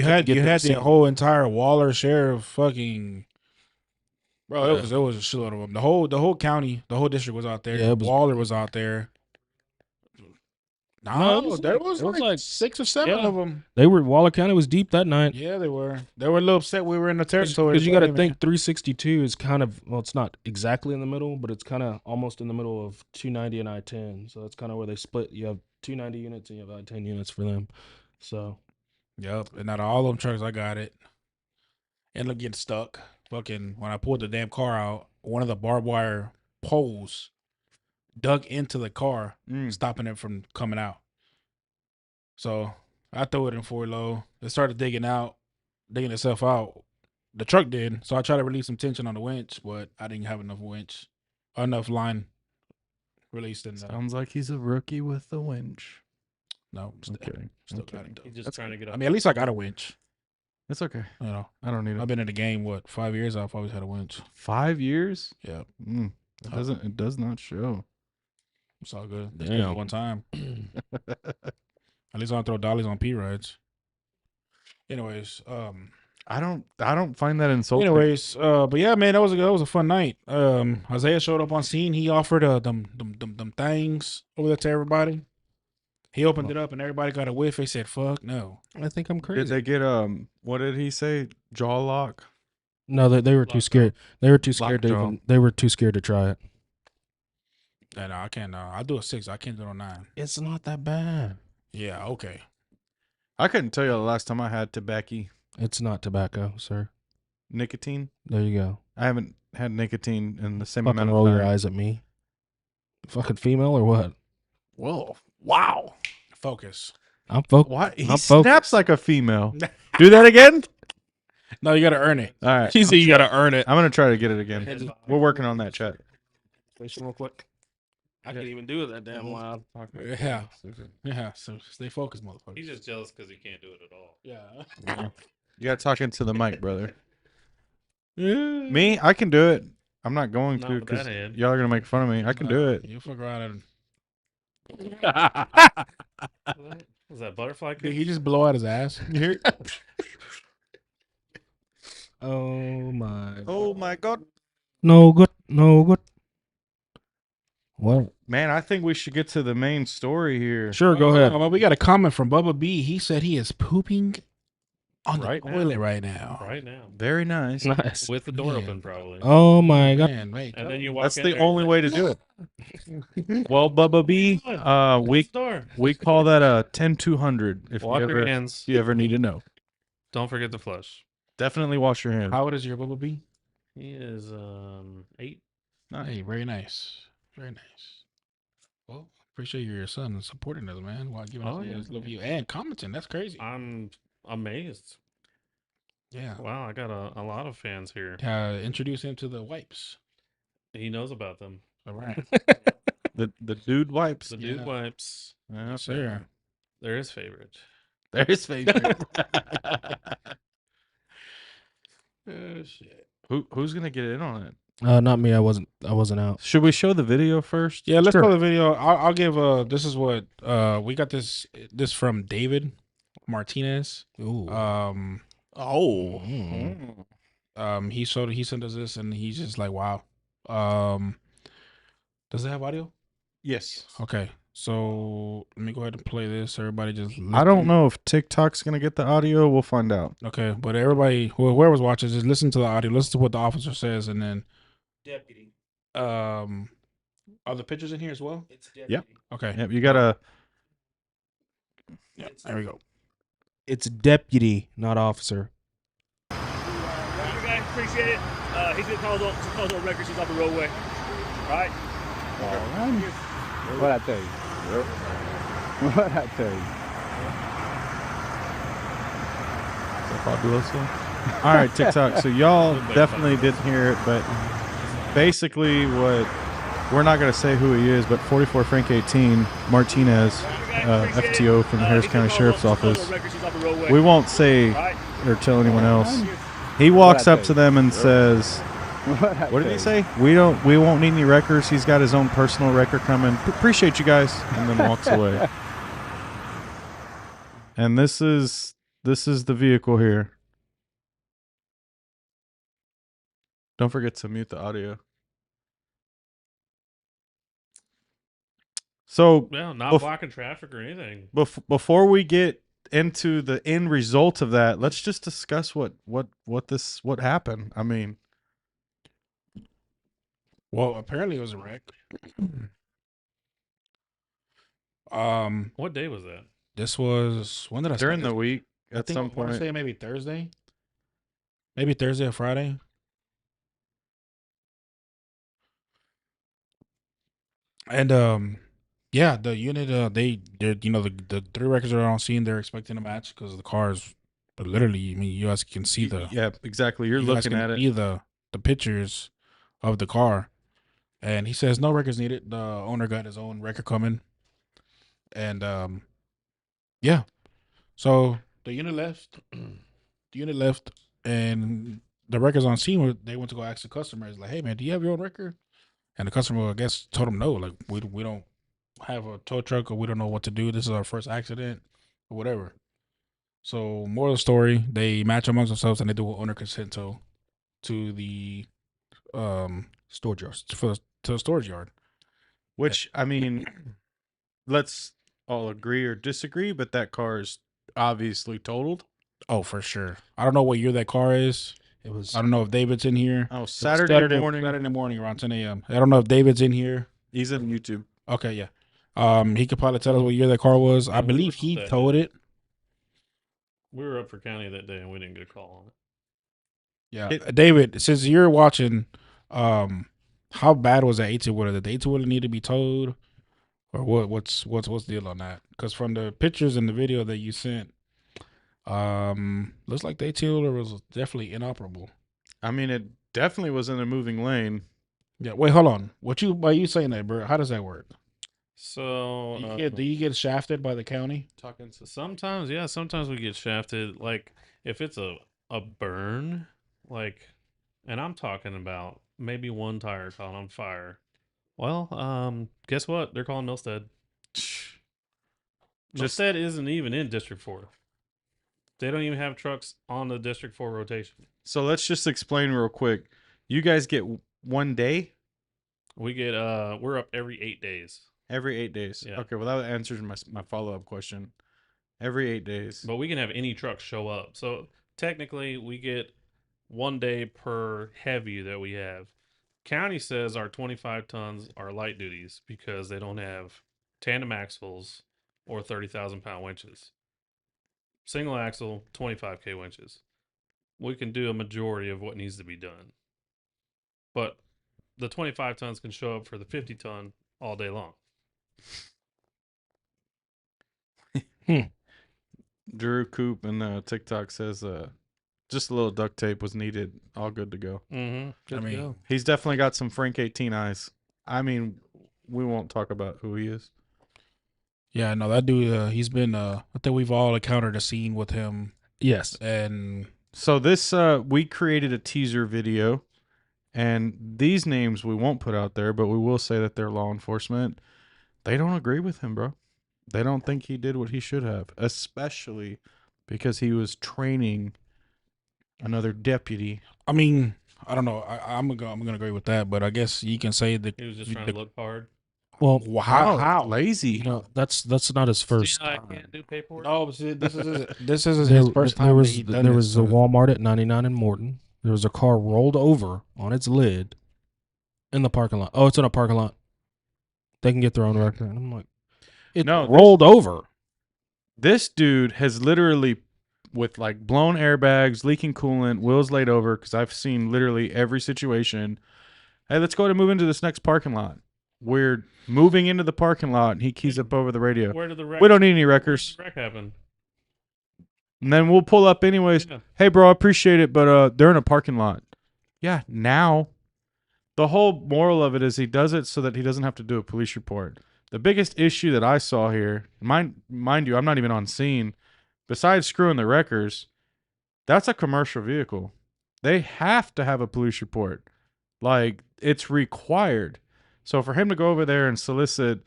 had get the whole entire Waller sheriff fucking. Bro, it was a shitload of them. The whole county, the whole district was out there. Yeah, Waller was out there. No, there was like 6 or 7 of them. Waller County was deep that night. Yeah, they were. They were a little upset we were in the territory. Because you got to think 362 is kind of, well, it's not exactly in the middle, but it's kind of almost in the middle of 290 and I-10. So that's kind of where they split. You have 290 units and you have I-10 units for them. So. Yep. And out of all them trucks, I got it. Ended up getting stuck. Fucking, when I pulled the damn car out, one of the barbed wire poles dug into the car, stopping it from coming out. So I threw it in forward low. It started digging itself out. The truck did. So I tried to release some tension on the winch, but I didn't have enough line released. Sounds like he's a rookie with the winch. No, I'm kidding. Still got it. He's just trying to get up. I mean, at least I got a winch. It's okay. I don't need it. I've been in the game 5 years? I've always had a winch. 5 years? Yeah, It does not show. it's all good. Just Damn. one time. At least I don't throw dollies on P rides. Anyways, I don't find that insulting. Anyways, but yeah, man, that was a fun night. Isaiah showed up on scene. He offered them things over there to everybody. He opened it up and everybody got a whiff. They said, "Fuck no." I think I'm crazy. Did they get what did he say? Jaw lock? No, they were too scared. They were too scared to Lockjaw. even. They were too scared to try it. No, I can't. I'll do a 6. I can't do a 9. It's not that bad. Yeah, okay. I couldn't tell you the last time I had tobacco. It's not tobacco, sir. Nicotine. There you go. I haven't had nicotine in the same Fucking amount of roll time. your eyes at me. Fucking female or what? Whoa! Wow! Focus. I'm focused. Why he I'm snaps focused. like a female? Do that again. No, you got to earn it. All right. She said you got to earn it. I'm gonna try to get it again. We're working on that, chat. Real quick. I can't even do it that damn loud. Yeah. Yeah, so stay focused, motherfucker. He's just jealous because he can't do it at all. Yeah. You gotta talk into the mic, brother. Yeah. Me, I can do it. I'm not going Not to with that because hand. y'all are gonna make fun of me. I can do it. You fuck around and Was that butterfly? did he just blow out his ass? Oh my. Oh my god, No good. No good. What? man! I think we should get to the main story here. Sure, go ahead. Well, we got a comment from Bubba B. He said he is pooping on the Right now. toilet right now. Right now. Very nice. Nice. With the door Yeah. open, probably. Oh my god. Man, wait. And then you walk That's in the there, only way to do it. Well, Bubba B, Close the door. we call that a 10-200. If Wash you your ever, hands. you ever need to know, Don't forget to flush. definitely wash your hands. How old is your Bubba B? He is 8. Hey, very nice. Very nice. Well, appreciate your son supporting us, man, while giving Oh, us yeah. his love you and commenting. That's crazy. I'm amazed. Yeah. Wow, I got a lot of fans here. Introduce him to the wipes. He knows about them. All right. The dude wipes. The dude Yeah. wipes. Yeah, Sir. They're his favorite. there's favorite. Oh, shit. Who's gonna get in on it? Not me. I wasn't out. Should we show the video first? Yeah, let's Sure. call the video. I'll give this is what we got this from David Martinez. Ooh. Oh. He sent us this and he's just like, wow. Does it have audio? Yes. Okay. So let me go ahead and play this. Everybody just I don't know if TikTok's gonna get the audio. We'll find out. Okay, but everybody whoever's watching, just listen to the audio, listen to what the officer says, and then Deputy. are the pictures in here as well? It's deputy. Yep. Okay. Yep, you gotta. Yeah, there we go. It's deputy, not officer. Thank you guys, appreciate it. He's gonna call those records. He's off the roadway. All right. What I tell you? What I tell you? All right, TikTok. So y'all definitely didn't hear it, but basically, what we're not gonna say who he is, but 44 Frank 18 Martinez, FTO from the Harris County Sheriff's Office. We won't say or tell anyone else. He walks up to them and says, "What did he say? We won't need any records. He's got his own personal record coming. Appreciate you guys," and then walks away. And this is the vehicle here. Don't forget to mute the audio. So Well, not Bef- blocking traffic or anything. before we get into the end result of that, let's just discuss what happened. I mean, Well, apparently it was a wreck. What day was that? This was when did I during start the this? week I at think some I want to point. say maybe Thursday. Maybe Thursday or Friday. And yeah, the unit they're the 3 records are on scene. They're expecting a match because the cars are literally. I mean, you guys can see the Yeah, exactly. You're you guys looking can at see it. the pictures of the car, and he says no records needed. The owner got his own record coming, and yeah. So the unit left. The unit left, and the records on scene. They went to go ask the customers, like, "Hey man, do you have your own record?" And the customer, I guess, told him no. Like we don't have a tow truck, or we don't know what to do. This is our first accident, or whatever. So, more of the story: they match amongst themselves and they do an owner consent to the Storage yards. to the storage yard. Which, I mean, let's all agree or disagree, but that car is obviously totaled. Oh, for sure. I don't know what year that car is. It was I don't know if David's in here. Oh, Saturday morning. Saturday morning around 10 a.m. I don't know if David's in here. He's on YouTube. Okay, yeah. He could probably tell us what year that car was. I believe he towed it. We were up for county that day and we didn't get a call on it. Yeah, David. Since you're watching, how bad was that 18-wheeler? Did the 18-wheeler need to be towed, or what? What's the deal on that? Because from the pictures and the video that you sent, looks like the 18-wheeler was definitely inoperable. I mean, it definitely was in a moving lane. Yeah. Wait, hold on. Why you saying that, bro? How does that work? So Do you get shafted by the county? Talking to sometimes, yeah, sometimes we get shafted. Like if it's a burn, like, and I'm talking about maybe one tire caught on fire. Well, guess what? They're calling Milstead. Milstead isn't even in District 4. They don't even have trucks on the District 4 rotation. So let's just explain real quick. You guys get 1 day We get we're up every 8 days. every 8 days. Yeah. Okay, well that answers my follow-up question. Every 8 days. But we can have any truck show up. So technically, we get 1 day per heavy that we have. County says our 25 tons are light duties because they don't have tandem axles or 30,000-pound winches. Single axle, 25K winches. We can do a majority of what needs to be done. But the 25 tons can show up for the 50 ton all day long. Drew Coop and TikTok says just a little duct tape was needed. All good to go. Mm-hmm. I mean, He's definitely got some Frank 18 eyes. I mean, we won't talk about who he is. yeah, no, that dude. He's been. I think we've all encountered a scene with him, yes. and So this we created a teaser video, and these names we won't put out there, but we will say that they're law enforcement. They don't agree with him, bro. They don't think he did what he should have, especially because he was training another deputy. I mean, I don't know. I'm gonna agree with that, but I guess you can say that. He was just trying to look hard. Well, How? lazy? you know, that's not his first See how I time. can't do paperwork? No, but see, this is There, his first time. there that was he done there this, was a so- Walmart at 99 in Morton. There was a car rolled over on its lid in the parking lot. Oh, it's in a parking lot. They can get their own record. And I'm like, it No, rolled over. This dude has literally, with like blown airbags, leaking coolant, wheels laid over, because I've seen literally every situation. Hey, let's go to move into this next parking lot. We're moving into the parking lot, and he keys up over the radio. Where did the wreck? We don't need any where did wreckers. the wreck happen? And then we'll pull up anyways. Yeah. Hey, bro, I appreciate it, but they're in a parking lot. Yeah, now. The whole moral of it is he does it so that he doesn't have to do a police report. The biggest issue that I saw here, mind you, I'm not even on scene. Besides screwing the wreckers, that's a commercial vehicle. They have to have a police report. Like, it's required. So for him to go over there and solicit,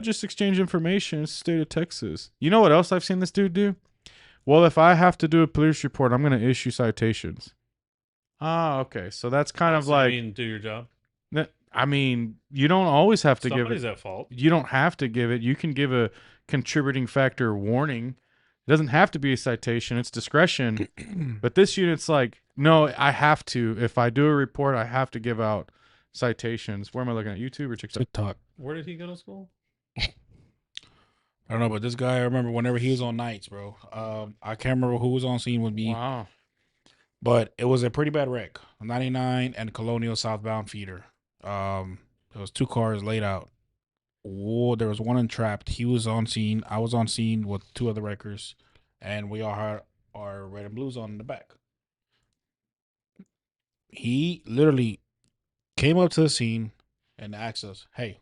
just exchange information, it's the state of Texas. You know what else I've seen this dude do? Well, if I have to do a police report, I'm going to issue citations. Ah, okay. So that's kind of So like, you mean do your job. I mean, you don't always have to Somebody's give it. at fault. You don't have to give it. You can give a contributing factor warning. It doesn't have to be a citation. It's discretion. But this unit's like, no, I have to. If I do a report, I have to give out citations. Where am I looking at? YouTube or TikTok? TikTok. Where did he go to school? I don't know, but this guy, I remember whenever he was on nights, bro. I can't remember who was on scene with me, Wow. but it was a pretty bad wreck. 99 and Colonial southbound feeder. There was two cars laid out. Oh, there was one entrapped. He was on scene. I was on scene with two other wreckers, and we all had our red and blues on in the back. He literally came up to the scene and asked us, "Hey,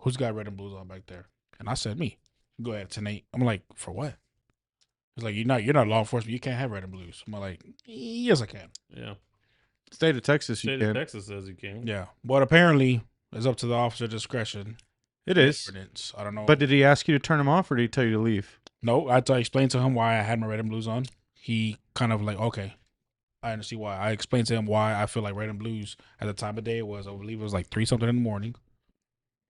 who's got red and blues on back there?" And I said, "Me." Go ahead, 10-8. I'm like, "For what?" He's like, you're not law enforcement. You can't have red and blues." I'm like, "Yes, I can." Yeah. State of Texas, you State of can. Texas says you can. Yeah, but apparently it's up to the officer discretion. It is. Ordinance. I don't know. But did he ask you to turn them off or did he tell you to leave? No, I explained to him why I had my red and blues on. He kind of like, okay, I understand why. I explained to him why I feel like red and blues at the time of day it was, I believe it was like 3 something in the morning.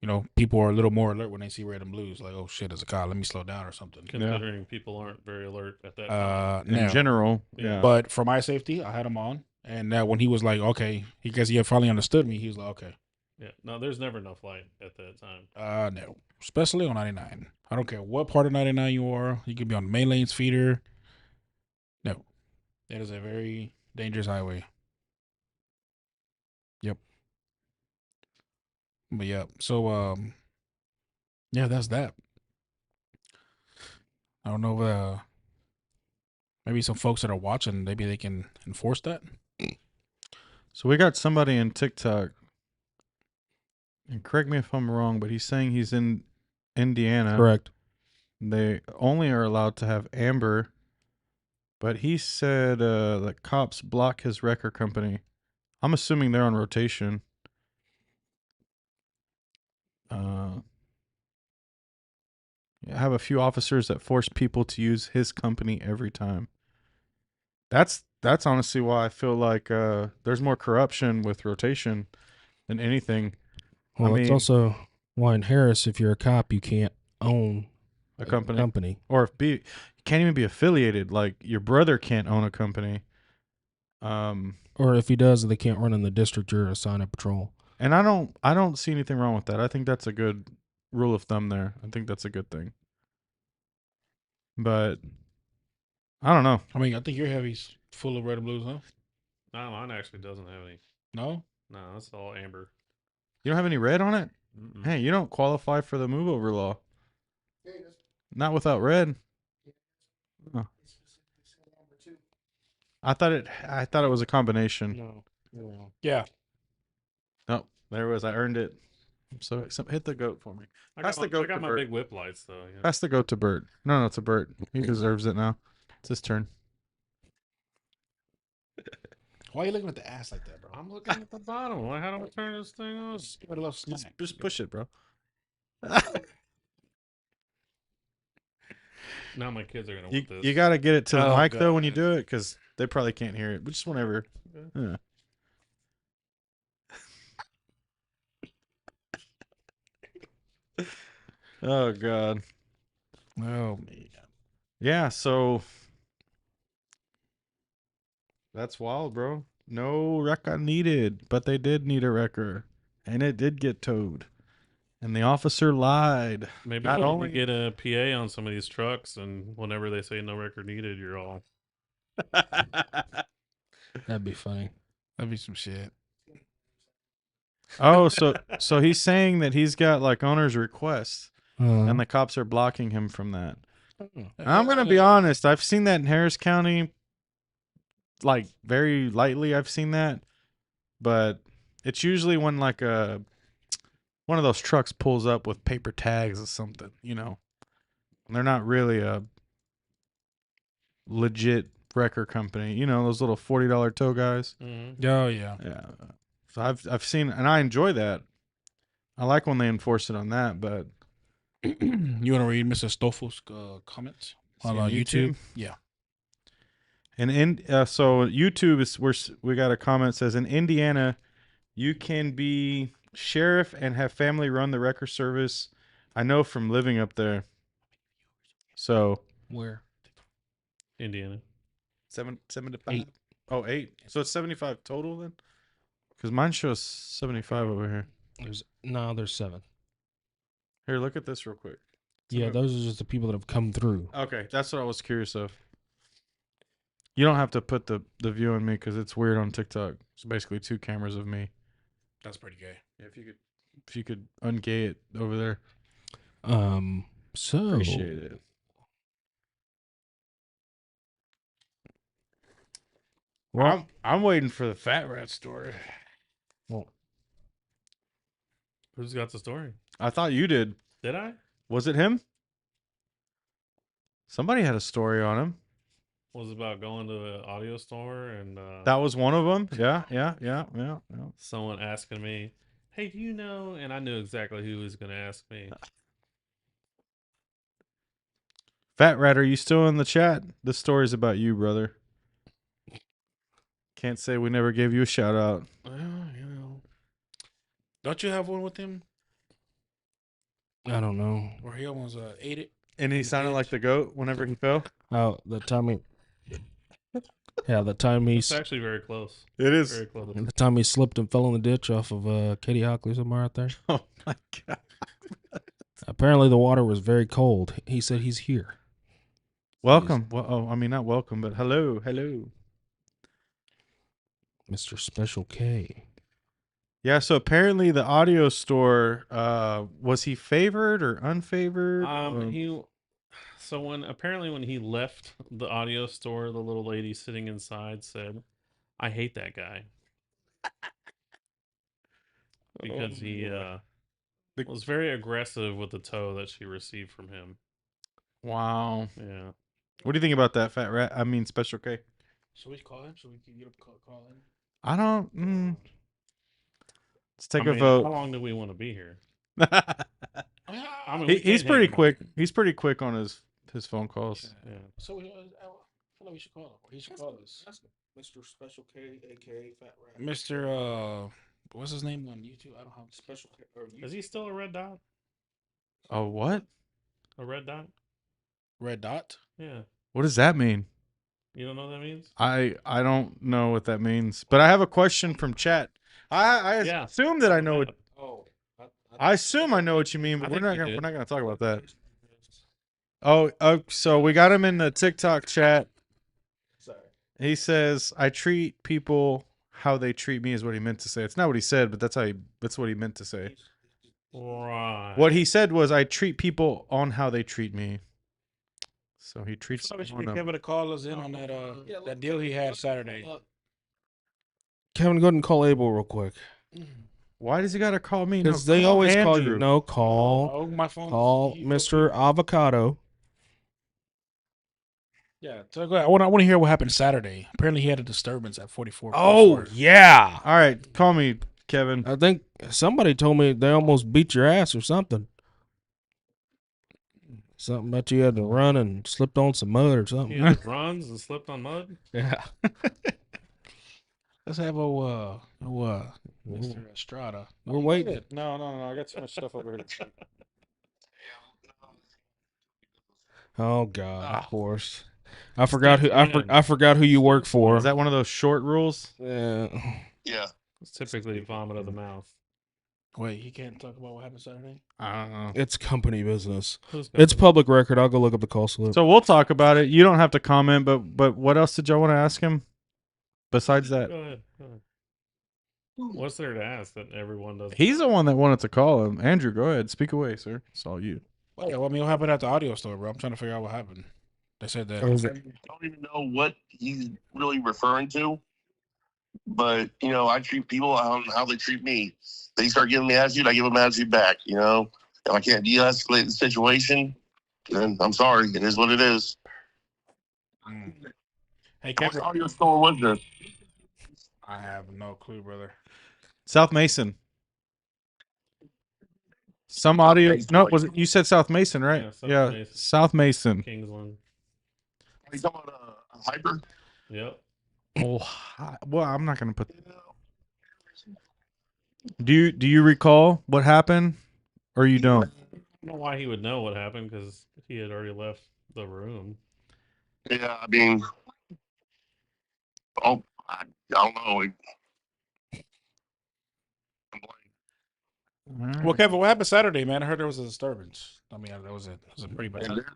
You know, people are a little more alert when they see red and blues. Like, oh shit, there's a car. Let me slow down or something. Considering people aren't very alert at that time. In No. general, Yeah. yeah. But for my safety, I had him on. And when he was like, okay, because he had finally understood me, he was like, okay. Yeah. No, there's never enough light at that time. No. Especially on 99. I don't care what part of 99 you are. You could be on the main lanes feeder. No. That is a very dangerous highway. Yep. But yeah. So yeah, that's that. I don't know if maybe some folks that are watching, maybe they can enforce that. So we got somebody in TikTok, and correct me if I'm wrong, but he's saying he's in Indiana. Correct. They only are allowed to have amber, but he said that cops block his wrecker company. I'm assuming they're on rotation. I have a few officers that force people to use his company every time. That's honestly why I feel like there's more corruption with rotation than anything. Well, I it's mean- also why in Harris, if you're a cop, you can't own A company. company. Or you can't even be affiliated. Like your brother can't own a company. Or if he does, they can't run in the district you're assigned a patrol. And I don't see anything wrong with that. I think that's a good rule of thumb there. I think that's a good thing. But I don't know. I mean, I think your heavy's full of red and blues, huh? No, mine actually doesn't have any. No? No, it's all amber. You don't have any red on it? Mm-mm. Hey, you don't qualify for the move over law. Not without red. Oh. I thought it was a combination. No. Yeah. Oh, there it was. I earned it. So hit the goat for me. Pass the goat I got to my Bert. big whip lights though. Yeah. Pass the goat to Bert. No, it's a Bert. He deserves it now. It's his turn. Why are you looking at the ass like that, bro? I'm looking at the bottom. Like, how do I turn this thing on? Just give it a little snack. Just push it, bro. Now my kids are gonna want this. You got to get it to the Oh, mic though when you God. do it because they probably can't hear it. But just whenever. Yeah. Oh God. Oh, man. Yeah. So that's wild, bro. No wrecker needed, but they did need a wrecker, and it did get towed, and the officer lied. Maybe Not you need only- to get a PA on some of these trucks, and whenever they say no record needed, you're all. That'd be funny. That'd be some shit. Oh, so he's saying that he's got like owner's requests, and the cops are blocking him from that. I'm gonna be honest. I've seen that in Harris County, like very lightly. I've seen that, but it's usually when like one of those trucks pulls up with paper tags or something, you know. And they're not really a legit wrecker company, you know, those little $40 tow guys. Mm-hmm. Oh, yeah. Yeah. So I've seen, and I enjoy that. I like when they enforce it on that, but You want to read Mr. Stoffel's comments on See on YouTube? YouTube? Yeah. and so YouTube is we got a comment that says in Indiana, you can be sheriff and have family run the wrecker service. I know from living up there. So Where? Indiana. 7 to 5. Eight. Oh, 8. So it's 75 total then? Because mine shows 75 over here. There's 7. Here, look at this real quick. Yeah, those are just the people that have come through. Okay, that's what I was curious of. You don't have to put the view on me because it's weird on TikTok. It's basically 2 cameras of me. That's pretty gay. Yeah, if you could ungay it over there, So appreciate it. Well, I'm waiting for the fat rat story. Who's got the story? I thought you did. Did I? Was it him? Somebody had a story on him. Was it about going to an audio store and That was one of them. Yeah. someone asking me, "Hey, do you know?" And I knew exactly who was going to ask me. Fat Rat, are you still in the chat? This story's about you, brother. Can't say we never gave you a shout out. Well, you know. Don't you have one with him I don't know. where he almost ate it? And he sounded like the goat whenever he fell. Oh, the time he. Yeah, the time he It's actually very close. It is. Very close. the time he slipped and fell in the ditch off of Katie Hockley somewhere out there. Oh my god. Apparently, the water was very cold. He said he's here. Welcome. Well, oh, I mean not welcome, but hello, hello. Mr. Special K. Yeah, so apparently the audio store, was he favored or unfavored? So when he left the audio store, the little lady sitting inside said, "I hate that guy," because he was very aggressive with the tow that she received from him. Wow. Yeah. What do you think about that, Fat Rat? I mean, Special K. Should we call him? Should we get a call in? I don't. Let's take I a mean, vote. How long do we want to be here? I mean, He's pretty quick. He's pretty quick on his phone calls. Yeah. So I feel like we should call him. He should call us. Mr. Special K, aka Fat Rat. Mr. What's his name on YouTube? I don't have Special K. Or Is he still a red dot? Oh, what? A red dot? Red Dot. Yeah. What does that mean? You don't know what that means? I don't know what that means, but I have a question from chat. I Yeah. assume that I know what. Oh, I assume I know what you mean, but I we're think not you gonna did. we're not gonna talk about that. Oh, so we got him in the TikTok chat. sorry. He says, "I treat people how they treat me," is what he meant to say. It's not what he said, but that's what he meant to say. Right. What he said was, "I treat people on how they treat me." So he treats. We should on get them. Kevin to call us in on that that deal he had Saturday. Kevin, go ahead and call Abel real quick. Why does he gotta call me? Because No, they always call Andrew. you. No, call. Oh, my phone. Call Mr. Avocado. Yeah, so go ahead. I want to hear what happened Saturday. Apparently, he had a disturbance at 44. Oh, yeah. All right, call me, Kevin. I think somebody told me they almost beat your ass or something. Something about you had to run and slipped on some mud or He something. had runs and slipped on mud? Yeah. Let's have Mr. Estrada. We're waiting. No. I got so much stuff over here. Oh God, of course. I forgot who I forgot who you work for. Is that one of those short rules? Yeah. Yeah. It's typically vomit of the mouth. Wait, he can't talk about what happened Saturday? I don't know. It's company business. Who's It's public record. I'll go look up the call slip. So we'll talk about it. You don't have to comment, but what else did y'all want to ask him? Besides that, Go ahead. What's there to ask that everyone does? he's the one that wanted to call him. Andrew, go ahead. Speak away, sir. It's all you. Well, I mean, what happened at the audio store, bro? I'm trying to figure out what happened. They said that. I don't even know what he's really referring to. But, I treat people how they treat me. They start giving me attitude, I give them attitude back, If I can't de-escalate the situation, then I'm sorry. It is what it is. Hey, What Kevin. audio store was this? I have no clue, brother. South Mason. Some audio. No, was it? You said South Mason, right? Yeah, South Yeah, Mason. South Mason. Kingsland. Are you talking about a hyper? Yep. Oh, well, I'm not gonna put. Do you recall what happened, or you don't? I don't know why he would know what happened because he had already left the room. Yeah, I mean, I don't know. Well, Kevin, what happened Saturday, man? I heard there was a disturbance. I mean, that was it. It was a pretty bad. There's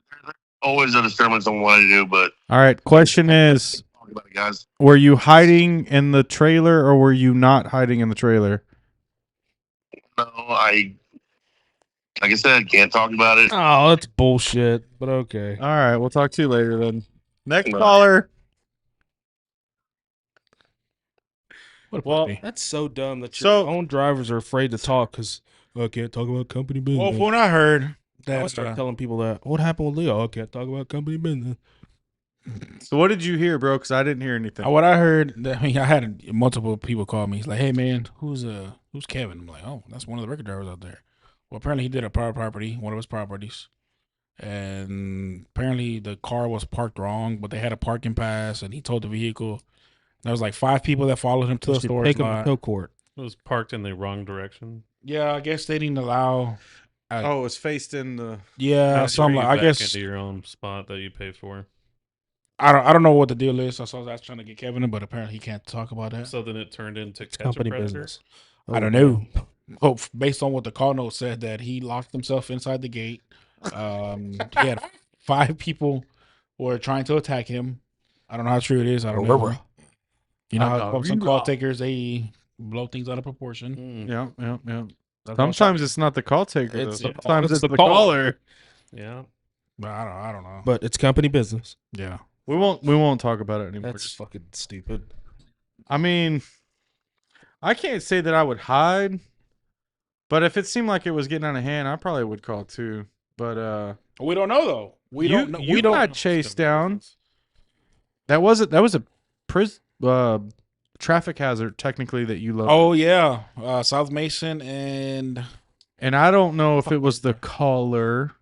always a disturbance on what I do, but All right. Question is, talk about it, guys. were you hiding in the trailer, or were you not hiding in the trailer? No, like I said, can't talk about it. Oh, that's bullshit. But okay. All right. We'll talk to you later then. Next Bye. caller. Well, That's so dumb that your So- own drivers are afraid to talk because I can't talk about company business. well, from what I heard, I that would start telling people that. What happened with Leo? I can't talk about company business. So what did you hear, bro? Because I didn't hear anything. what I heard, I had multiple people call me. He's like, "Hey, man, who's Kevin?" I'm like, "Oh, that's one of the record drivers out there." Well, apparently he did a private property, one of his properties, and apparently the car was parked wrong, but they had a parking pass, and he towed the vehicle. There was like 5 people that followed him to the Should storage take him to lot. tow court. It was parked in the wrong direction. Yeah, I guess they didn't allow. Oh, it was faced in the. Yeah, That's some where you I back guess into your own spot that you pay for. I don't know what the deal is. So I was trying to get Kevin in, but apparently he can't talk about that. So then it turned into It's catch a company predator? business. I don't know. Well, based on what the call note said, that he locked himself inside the gate. He had 5 people who were trying to attack him. I don't know how true it is. I don't know. You know how some call takers, they blow things out of proportion. Mm. Yeah. That's all Sometimes it's not the call taker. It's- Though. Sometimes it's it's the the caller. caller. Yeah. But I don't know. But it's company business. Yeah. We won't talk about it anymore. That's fucking stupid. I mean, I can't say that I would hide, but if it seemed like it was getting out of hand, I probably would call too. But We don't know though. We you, don't know. you We don't. got chased down. That was a traffic hazard technically that you loaded. Oh yeah, South Mason and And I don't know if it was the caller.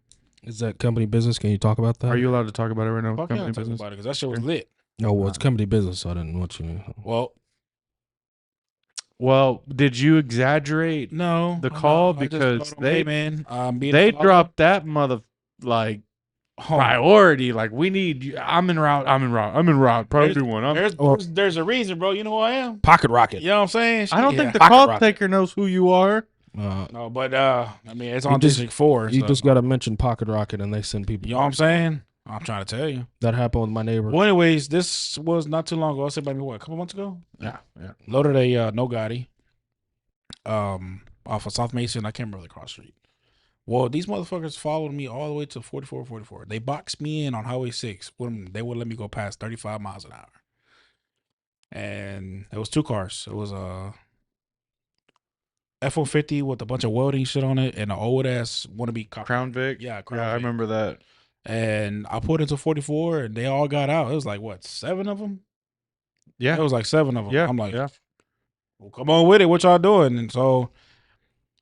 Is that company business? Can you talk about that? Are you allowed to talk about it right now? fuck yeah, Company talk business? about it because that shit was lit. No, well, it's company business, so I didn't want you to. Well, Well, did you exaggerate? no, The no, call I just because told them, hey, man, being a They father- dropped that mother like Oh, priority. Like we need. You. I'm in route. Priority one. there's a reason, bro. You know who I am. Pocket rocket. You know what I'm saying? I don't Yeah. think the Pocket call rocket. taker knows who you are. No, but I mean, it's You on just- District 4. You so- just got to mention pocket rocket, and they send people. you know what I'm saying? I'm trying to tell you. That happened with my neighbor. Well, anyways, this was not too long ago. I said maybe what, a couple months ago. Yeah. Loaded a No Gotti, off of South Mason. I can't remember the cross street. Well, these motherfuckers followed me all the way to 44. They boxed me in on Highway 6. They wouldn't let me go past 35 miles an hour. And it was 2 cars. It was a F-150 with a bunch of welding shit on it and an old ass wannabe cop. Crown Vic. Yeah, Crown Yeah, I Vic. remember that. And I put into 44 and they all got out. It was like, what, 7 of them? Yeah. It was like 7 of them. Yeah. I'm like, yeah. well, come on with it. What y'all doing? And so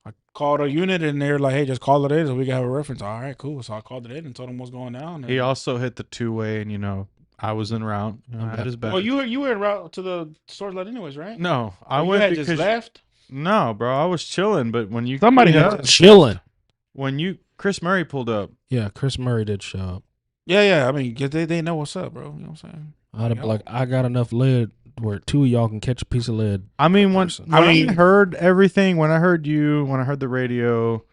I called a unit and they're like, hey, just call it in so we can have a reference. All right, cool. So I called it in and told them what's going on. He And- also hit the 2-way, and I was en route. I had his back. well, you were en route to the storage lot anyways, right? No, I Oh, you went had because just left. no, bro. I was chilling, but when you Somebody yeah, had Chilling. when Chris Murray pulled up, Yeah, Chris Murray did show up. Yeah. I mean, 'cause they know what's up, bro. You know what I'm saying? I'd have like, I got enough lead where 2 of y'all can catch a piece of lead. I mean, when person. I heard everything, when I heard you, when I heard the radio,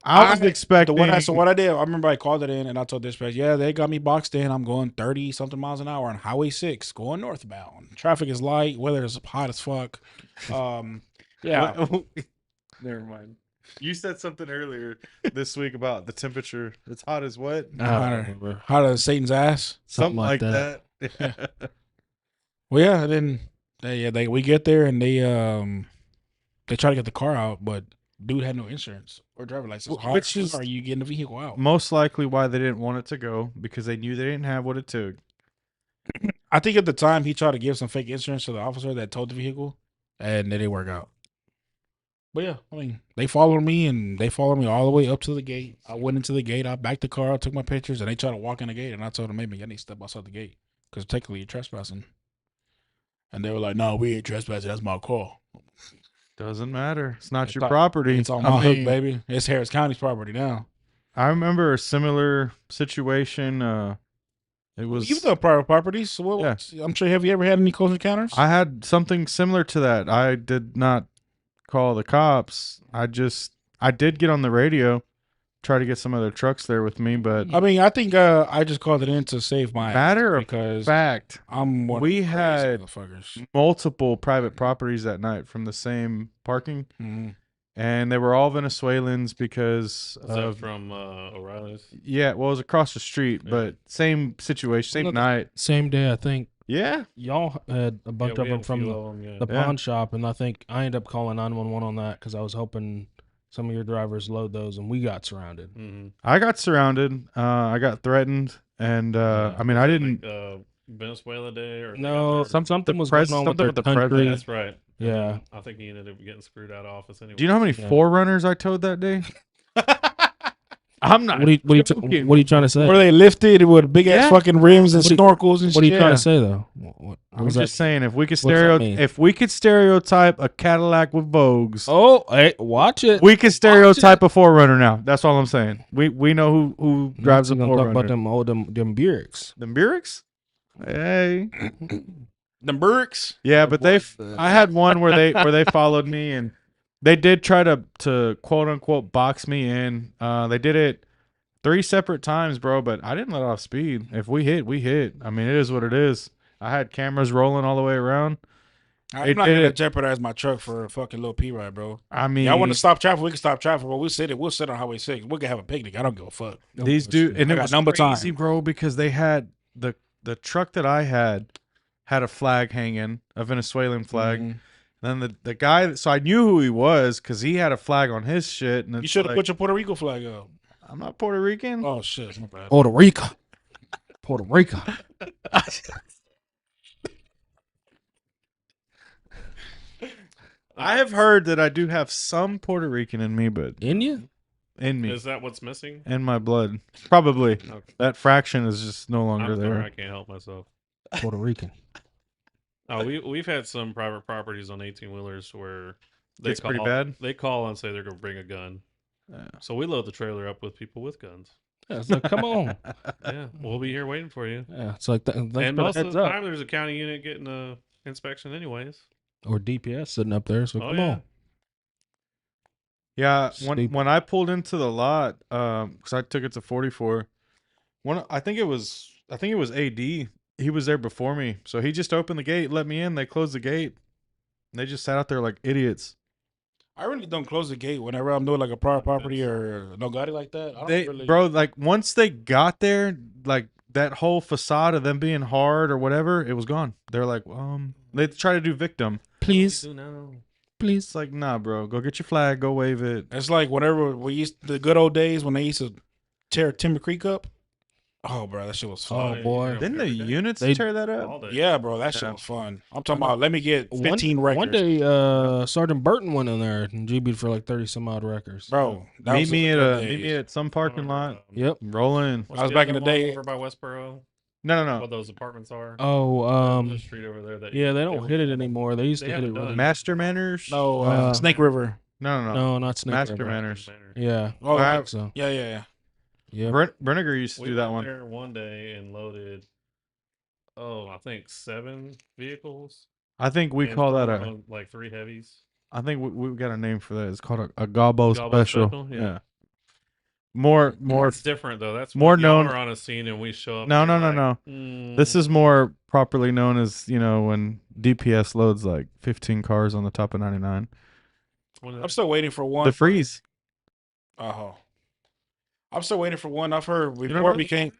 I was expecting. So what I did, I remember I called it in and I told dispatch, yeah, they got me boxed in. I'm going 30 something miles an hour on Highway 6, going northbound. Traffic is light, weather is hot as fuck. Yeah. What- Never mind. You said something earlier this week about the temperature. It's hot as what? I don't remember. Hot as Satan's ass. Something like that. Well, yeah, and then we get there and they try to get the car out, but dude had no insurance or driver license. How Which is- are you getting the vehicle out? Most likely why they didn't want it to go because they knew they didn't have what it took. I think at the time he tried to give some fake insurance to the officer that towed the vehicle, and it didn't work out. But yeah, I mean, they followed me and they followed me all the way up to the gate. I went into the gate, I backed the car, I took my pictures, and they tried to walk in the gate, and I told them, maybe I need to step outside the gate because technically you're trespassing. And they were like, "No, we ain't trespassing. That's my car. Doesn't matter. It's not It's your not- property. It's on I my hook, mean, baby. It's Harris County's property now." I remember a similar situation. It was You've done private properties, so what? Yeah. I'm sure. Have you ever had any close encounters? I had something similar to that. I did not call the cops. I did get on the radio, try to get some other trucks there with me, but I mean, I think I just called it in to save my matter ass of because fact, I'm one of we the crazy had motherfuckers. multiple private properties that night from the same parking, Mhm. and they were all Venezuelans because Is that of from O'Reilly's? yeah. Well, it was across the street, Yeah. but same situation, same Look, night. Same day, I think Yeah, y'all had a bunch Yeah, of we them had a from few the, of 'em, yeah. the Yeah. pawn shop, and I think I ended up calling 911 on that because I was hoping some of your drivers load those, and we got surrounded. Mhm. I got surrounded. I got threatened, and I mean, I didn't. Like, Venezuela Day or No, something was pres- going on with something their with the country. president. That's right. And Yeah. then I think he ended up getting screwed out of office anyway. Do you know how many Yeah. forerunners I towed that day? I'm not. What are you joking. trying to say? Were they lifted with big ass Yeah. fucking rims and What do you- snorkels and What are you shit? trying to say though? What I'm does just that- saying, if we could What's that mean? stereotype a Cadillac with Vogues, Oh, hey, watch it. we could stereotype a 4Runner now. That's all I'm saying. We know who drives a Next, we gonna talk about 4Runner. them Buicks. Them Buicks? Hey. Them Burks. Yeah, but I had one where they followed me and they did try to quote unquote box me in. They did it 3 separate times, bro, but I didn't let off speed. If we hit, we hit. I mean, it is what it is. I had cameras rolling all the way around. I'm not gonna jeopardize my truck for a fucking little P ride, bro. I mean, Y'all want to stop traffic? We can stop traffic, but we'll sit on Highway 6. We can have a picnic. I don't give a fuck. these dudes, and I it got was number crazy, time. bro, because they had the truck that I had a flag hanging, a Venezuelan flag. Mhm. Then the guy, so I knew who he was because he had a flag on his shit. And You it's should have like, put your Puerto Rico flag up. I'm not Puerto Rican. Oh shit, my bad. Puerto Rico. Puerto Rico. I have heard that I do have some Puerto Rican in me, but In you? in me, Is that what's missing? in my blood, probably Okay. that fraction is just no longer I'm sorry, there. I can't help myself. Puerto Rican. Oh, we've had some private properties on 18-wheelers where they It's call, pretty bad? They call and say they're going to bring a gun. So we load the trailer up with people with guns. Yeah, it's like, come on. Yeah, we'll be here waiting for you. Yeah, it's like thanks And for the most of heads the up. time, there's a county unit getting a inspection anyways. Or DPS sitting up there. So Oh, come yeah. on. Yeah, Stupid. when I pulled into the lot, because I took it to 44. I think it was AD. He was there before me, so he just opened the gate, let me in. They closed the gate. They just sat out there like idiots. I really don't close the gate whenever I'm doing like a private property or no got it like that. I don't really, Bro, like once they got there, like that whole facade of them being hard or whatever, it was gone. They're like, they try to do victim. Please. We do now. Please. It's like, nah, bro, go get your flag, go wave it. It's like whenever the good old days when they used to tear Timber Creek up. Oh, bro, that shit was fun. Oh, boy. Didn't the every day. units They- tear that up? All day. Yeah, bro, that shit Yeah. was fun. I'm talking about. Let me get 15 records, One day, Sergeant Burton went in there and GB'd for like 30 some odd records. bro. That Meet was me the at good meet me days. at some parking lot. Yep. Rolling. I was back in the day- over by Westboro. No. What those apartments are. Oh, the street over there. That yeah, they don't hit it anymore. They used They to hit it. haven't Really. done Master Manners. No, Uh, Snake River. No. No, not Snake Master River. Manners. Yeah. Oh, I I have- think so. yeah. Yeah. Brenniger used to We do that went one. there one day and loaded, I think 7 vehicles. I think we and call that threw a. on, like 3 heavies. I think we got a name for that. It's called a Gobbo Gobbo special. special? Yeah. More. It's different though. That's more when y'all known- are on a scene and we show up. No, and no, you're no, like, no. This is more properly known as when DPS loads like 15 cars on the top of 99. I'm still waiting for one. The freeze. Oh, I'm still waiting for one. I've heard know before what? it became.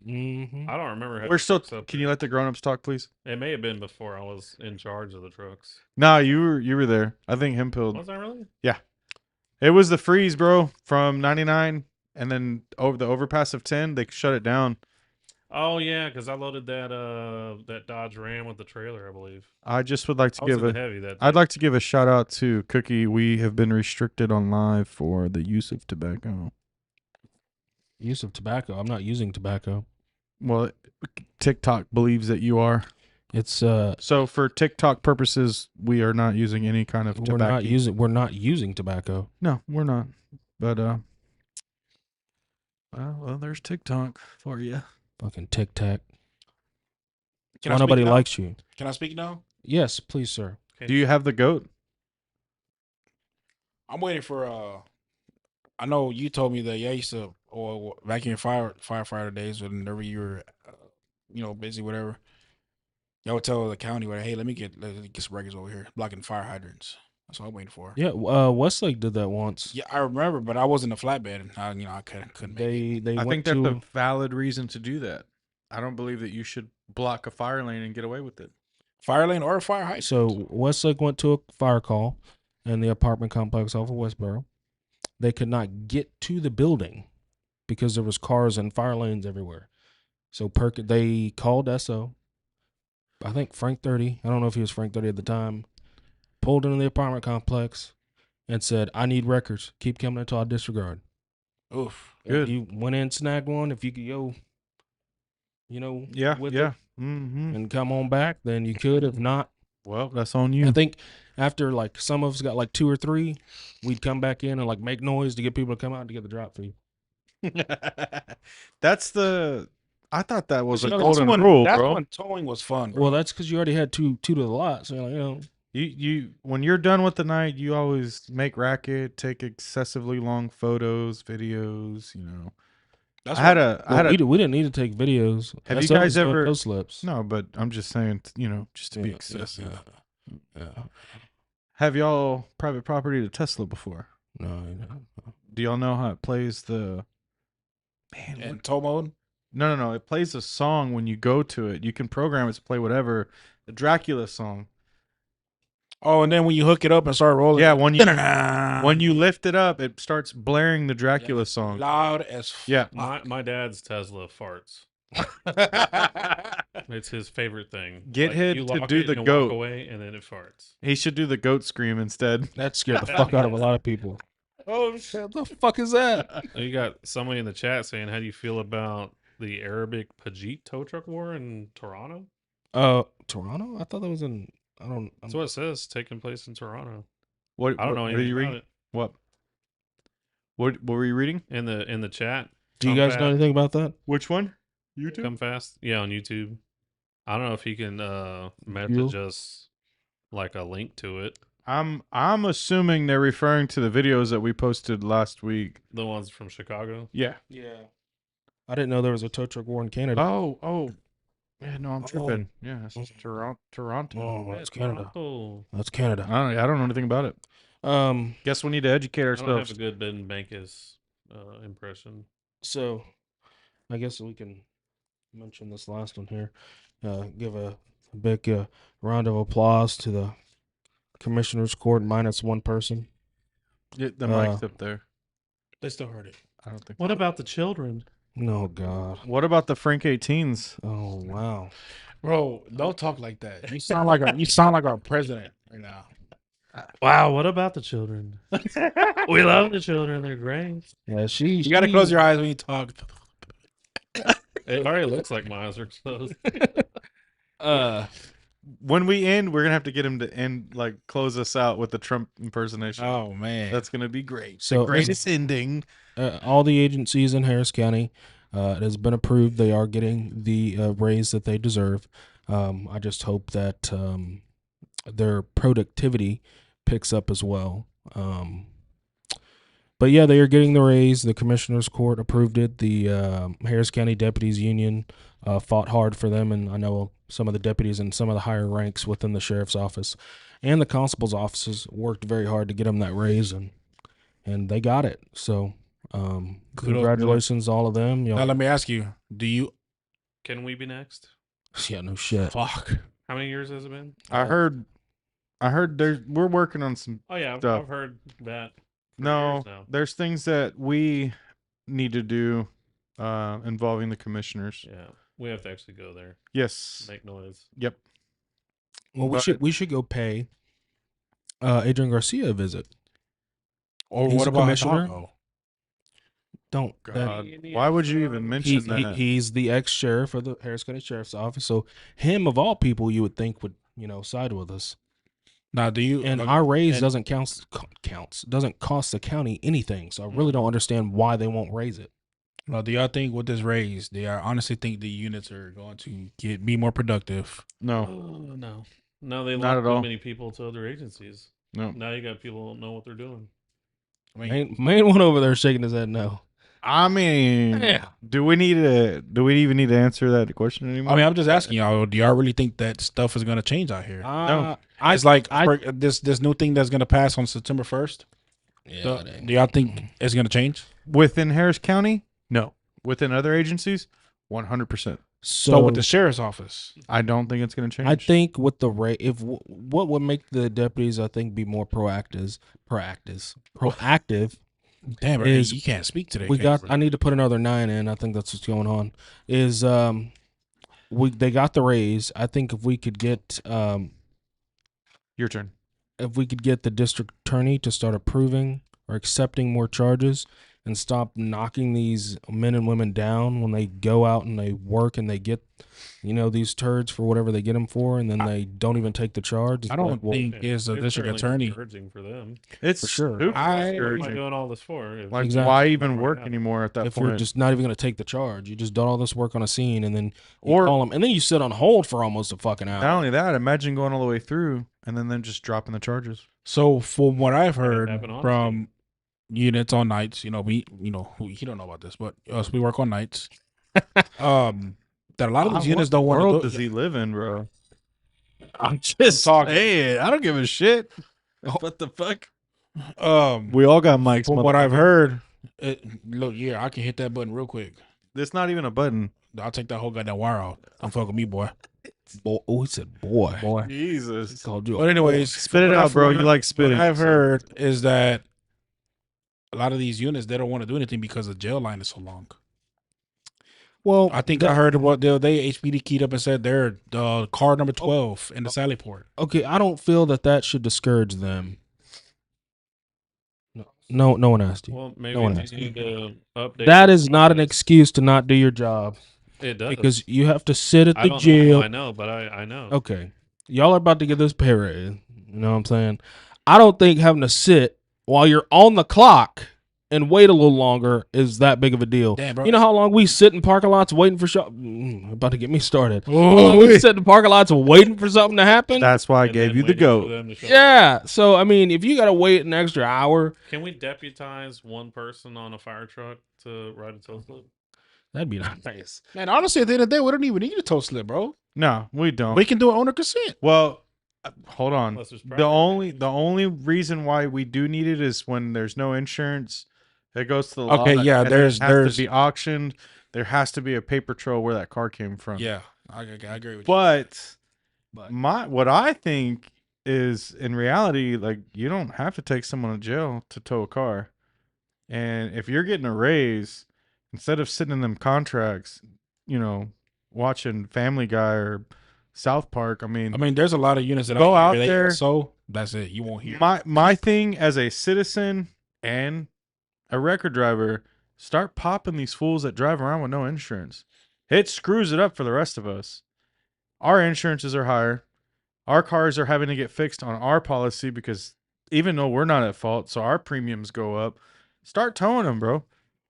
Mm-hmm. I don't remember. having We're still. trucks up Can there. you let the grown-ups talk, please? It may have been before I was in charge of the trucks. No, you were there. I think him pilled. Was I really? It was the freeze, bro, from 99, and then over the overpass of 10, they shut it down. Oh yeah, because I loaded that Dodge Ram with the trailer, I believe. I just would like to I was give in the a. heavy that. I'd day. like to give a shout out to Cookie. We have been restricted on live for the use of tobacco. Use of tobacco. I'm not using tobacco. Well, TikTok believes that you are. It's So for TikTok purposes, we are not using any kind of we're tobacco. not using tobacco. No, we're not. But well, there's TikTok for you. Fucking tic tac. Can Why I speak nobody now? likes you? Can I speak now? Yes, please, sir. Do you have the goat? I'm waiting for. I know you told me that I used to back in your firefighter days whenever you were, busy, whatever. Y'all would tell the county, hey, let me get some records over here blocking fire hydrants. That's what I'm waiting for. Yeah, Westlake did that once. Yeah, I remember, but I wasn't a flatbed. I couldn't make it. They I went think that's to a valid reason to do that. I don't believe that you should block a fire lane and get away with it. Fire lane or a fire hydrant. so Westlake went to a fire call in the apartment complex off of Westboro. They could not get to the building because there was cars and fire lanes everywhere. So they called SO. I think Frank 30. I don't know if he was Frank 30 at the time. Pulled into the apartment complex and said, "I need records. Keep coming until I disregard." Oof. Good. If you went in, snagged one, if you could go, Yeah, with yeah. it Mm-hmm. and come on back, then you could. If not, Well, that's on you. I think after like some of us got like 2 or 3, we'd come back in and like make noise to get people to come out to get the drop fee. That's the. I thought that was a That's golden when- rule, that's bro. when towing was fun. Bro. Well, that's because you already had two to the lot, so You when you're done with the night, you always make racket, take excessively long photos, videos. That's I had what- a. I had a. we didn't need to take videos. Have That's you guys those ever- those slips? No, but I'm just saying, just to be Yeah, excessive. Yeah. Have y'all private property to Tesla before? No. Do y'all know how it plays the? Man, in tow mode. no. It plays a song when you go to it. You can program it to play whatever. The Dracula song. Oh, and then when you hook it up and start rolling, Yeah, when you lift it up, it starts blaring the Dracula song. loud as fuck. Yeah. My dad's Tesla farts. It's his favorite thing. Get him you to lock do it the and goat. walk away, and then it farts. He should do the goat scream instead. That scared the fuck out of a lot of people. Oh shit! The fuck is that? You got somebody in the chat saying, "How do you feel about the Arabic Pajit tow truck war in Toronto?" Toronto? I thought that was in. I don't. That's what it says, taking place in Toronto. What? I don't know What are anything you about reading? it. What? What were you reading? In the chat. Do you Come guys know fast. anything about that? Which one? Come fast. Yeah, on YouTube. I don't know if he can message Fuel? us like a link to it. I'm assuming they're referring to the videos that we posted last week. The ones from Chicago. Yeah. Yeah. I didn't know there was a tow truck war in Canada. Oh. Yeah, no, I'm Oh. tripping. Yeah, it's Toronto. Oh, that's Canada. Toronto. That's Canada. I don't know anything about it. Guess we need to educate I don't have ourselves. a good Ben Bankus impression. So, I guess we can mention this last one here. Give a big round of applause to the Commissioner's Court minus one person. Get the mic's up there. They still heard it. I don't think. What about the children? No, God. What about the Frank 18s? Oh, wow. Bro, don't talk like that. You sound like our president right now. Wow, what about the children? We love the children. They're great. Yeah, You got to close your eyes when you talk. It already looks like my eyes are closed. When we end, we're gonna have to get him to end, like, close us out with the Trump impersonation. Oh man, That's gonna be great. So, the greatest ending. all the agencies in Harris County, it has been approved. They are getting the raise that they deserve. I just hope that their productivity picks up as well. But yeah, they are getting the raise. The Commissioner's Court approved it. The Harris County Deputies Union fought hard for them, and I know some of the deputies and some of the higher ranks within the sheriff's office and the constable's offices worked very hard to get them that raise, and they got it. So congratulations, all of them. now let me ask you: do you? Can we be next? Yeah, no shit. Fuck. How many years has it been? I heard we're working on some. Oh yeah, Stuff. I've heard that. for No, years now. there's things that we need to do involving the commissioners. Yeah, we have to actually go there, Yes. make noise. Yep. Well, But- we should go pay Adrian Garcia a visit. Or He's what a about commissioner? Hidalgo? Don't. God, He- why would you even mention that? He's the ex-sheriff of the Harris County Sheriff's Office. So him of all people, you would think would side with us. Now, do you? And our raise and- doesn't doesn't cost the county anything. So I really don't understand why they won't raise it. Now, do y'all think with this raise, do y'all honestly think the units are going to be more productive? No. Oh, no, they Not lost at too all. many people to other agencies. No. Now you got people who don't know what they're doing. I mean, Main one over there shaking his head no. I mean, Yeah. do we even need to answer that question anymore? I'm just asking y'all. Do y'all really think that stuff is going to change out here? No. It's like this new thing that's going to pass on September 1st. Yeah, Do y'all think it's going to change? Within Harris County? No. Within other agencies? 100%. So with the sheriff's office, I don't think it's going to change. I think with the rate, what would make the deputies, I think, be more proactive. damn it, Is- you can't speak today. We can't got. you? I need to put another 9 in. I think that's what's going on. Is they got the raise. I think if we could get Your turn. the district attorney to start approving or accepting more charges, and stop knocking these men and women down when they go out and they work and they get, these turds for whatever they get them for, and then they don't even take the charge. It's I don't like, well, think it's a district certainly attorney. discouraging for them. It's For sure. super What am I discouraging. doing all this for? If- Like, Exactly. why even Right work now. anymore at that if you're point? just not even going to take the charge, you just done all this work on a scene, and then you Or- call them, and then you sit on hold for almost a fucking hour. Not only that, imagine going all the way through and then them just dropping the charges. So from what I've heard happen on from units on nights, we he don't know about this, but us we work on nights. That a lot of these units don't want world to does he live in, bro? I'm just talking. Hey, I don't give a shit. What the fuck? We all got mics. from what I've heard, look, I can hit that button real quick. It's not even a button. I'll take that whole goddamn wire out. I'm fucking me, boy. He said, boy. Boy. Jesus. Called you. But anyways, Spit it out, bro. You like spitting. What I've heard is that a lot of these units they don't want to do anything because the jail line is so long. Well, I think I heard about the other day HPD keyed up and said they're car number 12 in the Sally Port. okay, I don't feel that should discourage them. No one asked you. Well, maybe No one they asked. need to update. That the is not an process. excuse to not do your job, It does because you have to sit at I the don't jail. know. I know, but I know. Okay, y'all are about to get this pay raise. You know what I'm saying? I don't think having to sit while you're on the clock and wait a little longer is that big of a deal. Damn, bro. You know how long we sit in parking lots waiting for about to get me started. How Oh, long we sit in parking lots waiting for something to happen? That's why I And gave then you the waiting for goat. them to show up. Yeah. So I mean, if you got to wait an extra hour, Can we deputize one person on a fire truck to ride a tow slip? that'd be nice. man, honestly, at the end of the day, we don't even need a toe slip, bro. No, we don't. We can do it owner consent. Well, hold on. Unless there's The property only reason why we do need it is when there's no insurance. It goes to the Okay, law, yeah, and then there's- it has there's- to be auctioned. There has to be a paper trail where that car came from. Yeah, I agree with you. But But- what I think is in reality, like, you don't have to take someone to jail to tow a car. And if you're getting a raise, instead of sitting in them contracts, watching Family Guy or South Park, I mean, there's a lot of units that Go I out hear they- there. So that's it. You won't hear. my thing as a citizen and a record driver, start popping these fools that drive around with no insurance. It screws it up for the rest of us. Our insurances are higher. Our cars are having to get fixed on our policy because even though we're not at fault, so our premiums go up. Start towing them, bro.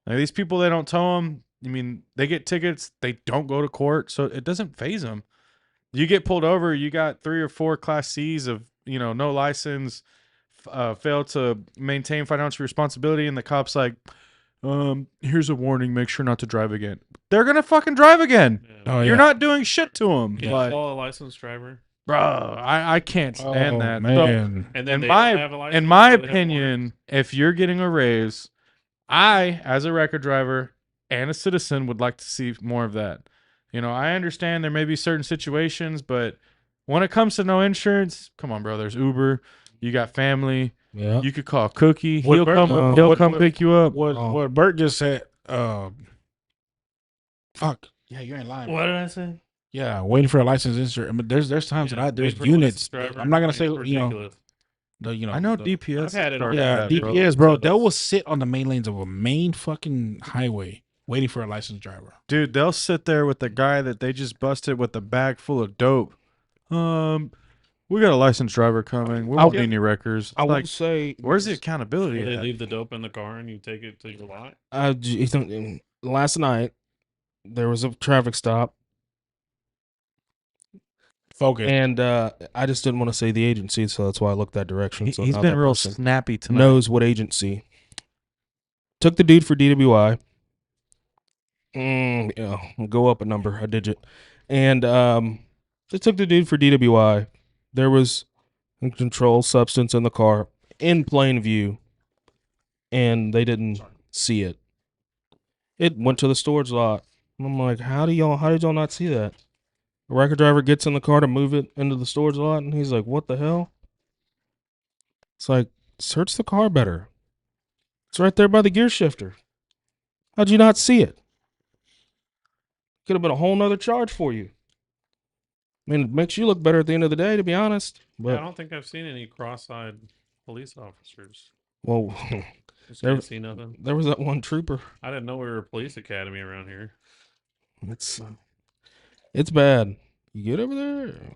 Like, these people, they don't tow them. I mean, they get tickets. They don't go to court, so it doesn't phase them. You get pulled over, you got 3 or 4 Class C's of, no license, fail to maintain financial responsibility, and the cop's like, here's a warning, make sure not to drive again. They're gonna fucking drive again. Yeah. Oh, You're yeah. not doing shit to them. Yeah, But, call a licensed driver. bro, I can't stand Oh, that. So, man. And then in they my don't have a license, in my so they have opinion, if you're getting a raise, I, as a record driver and a citizen, would like to see more of that. I understand there may be certain situations, but when it comes to no insurance, come on, bro. There's Uber. You got family. Yeah. You could call Cookie. What He'll Bert- come. He'll what- come what- pick you up. What Bert just said. Fuck. Yeah, you ain't lying. What did I say? Yeah, waiting for a license insurance. But there's times Yeah, that there's wait for a units. licensed driver. I'm not gonna say It's ridiculous. I know the- DPS. I've had it started Yeah, that, bro. DPS, bro. So They that's- will sit on the main lanes of a main fucking highway waiting for a licensed driver. Dude, they'll sit there with the guy that they just busted with a bag full of dope. We got a licensed driver coming. We won't need any records. I Like, would say, where's the accountability? Or they at? leave the dope in the car and you take it to your lot. last night there was a traffic stop, Focus. and I just didn't want to say the agency, so that's why I looked that direction. So He's now been that real person snappy tonight. knows what agency. Took the dude for DWI. Yeah, go up a number, a digit, and they took the dude for DWI. There was a controlled substance in the car in plain view, and they didn't see it. It went to the storage lot. And I'm like, how did y'all not see that? The record driver gets in the car to move it into the storage lot, and he's like, what the hell? It's like, search the car better. It's right there by the gear shifter. How'd you not see it? Could have been a whole nother charge for you. I mean, it makes you look better at the end of the day, to be honest. I But don't think I've seen any cross-eyed police officers. Well, Just There- can't see nothing. there was that one trooper. I didn't know we were a police academy around here. It's bad. You get over there.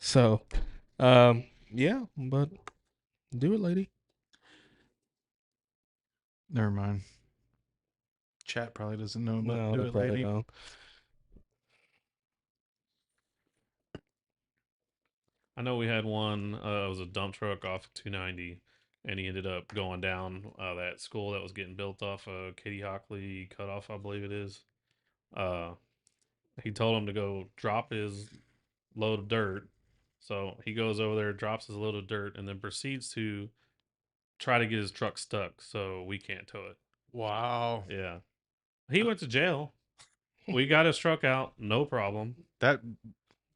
So, yeah, but do it, lady. Never mind. Chat probably doesn't know about No, do they it, probably lady. don't. I know we had one. It was a dump truck off of 290, and he ended up going down that school that was getting built off of Katie Hockley Cutoff, I believe it is. He told him to go drop his load of dirt. So he goes over there, drops his load of dirt, and then proceeds to try to get his truck stuck so we can't tow it. Wow. Yeah. He went to jail. We got his truck out, no problem. That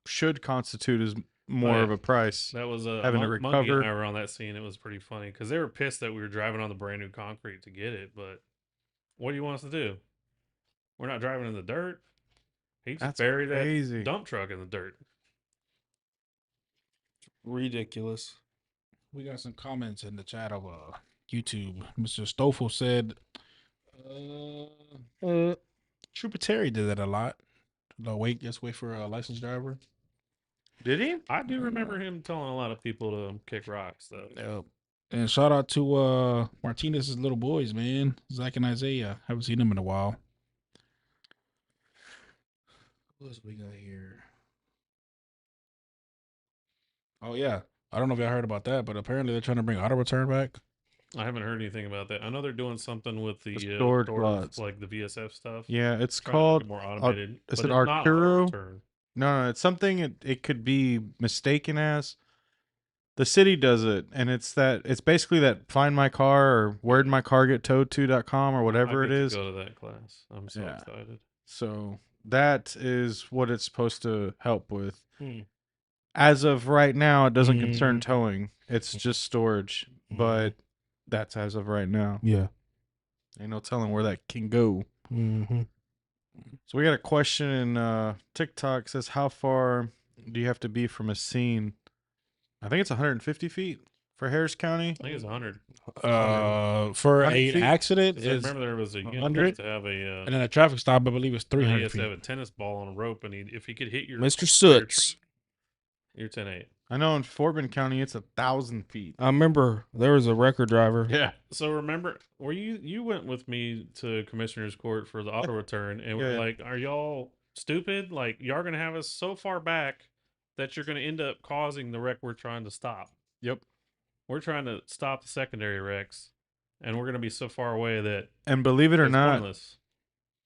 should constitute as more yeah. of a price. That was a Having to Monkey and recover. I were on that scene. It was pretty funny because they were pissed that we were driving on the brand new concrete to get it. But what do you want us to do? We're not driving in the dirt. He just That's buried crazy. that dump truck in the dirt. Ridiculous. We got some comments in the chat of YouTube. Mr. Stoffel said, Trooper Terry did that a lot. Just wait for a licensed driver. Did he? I do remember him telling a lot of people to kick rocks, though. Yep. And shout out to Martinez's little boys, man. Zach and Isaiah. Haven't seen them in a while. What else we got here? Oh yeah. I don't know if y'all heard about that, but apparently they're trying to bring auto return back. I haven't heard anything about that. I know they're doing something with the storage lots. like the VSF stuff. Yeah, it's Trying to called. make it more automated. is but it it's not auto Arturo? return. No, it's something it could be mistaken as. The city does it, and it's basically that find my car or where'd my car get towed to.com or whatever I it get to is. go to that class. I'm so Yeah. excited. So that is what it's supposed to help with. Hmm. As of right now, it doesn't concern Mhm. towing. It's just storage. But that's as of right now. Yeah. Ain't no telling where that can go. Mm-hmm. So we got a question in TikTok. Says, how far do you have to be from a scene? I think it's 150 feet for Harris County. I think it's 100. For 100 an feet? accident 'Cause I is, remember there was a unit 100? to have a and then a traffic stop, I believe, is he 300 has to have feet. a tennis ball on a rope, and if he could hit your Mr. your Soots. truck, you're 10-8. I know in Fort Bend County it's 1,000 feet. I remember there was a record driver. Yeah. So remember, were you went with me to Commissioner's Court for the auto return, and we're Yeah. like, are y'all stupid? Like, y'all gonna have us so far back that you're gonna end up causing the wreck we're trying to stop. Yep. We're trying to stop the secondary wrecks, and we're gonna be so far away that And believe it or it's not, pointless.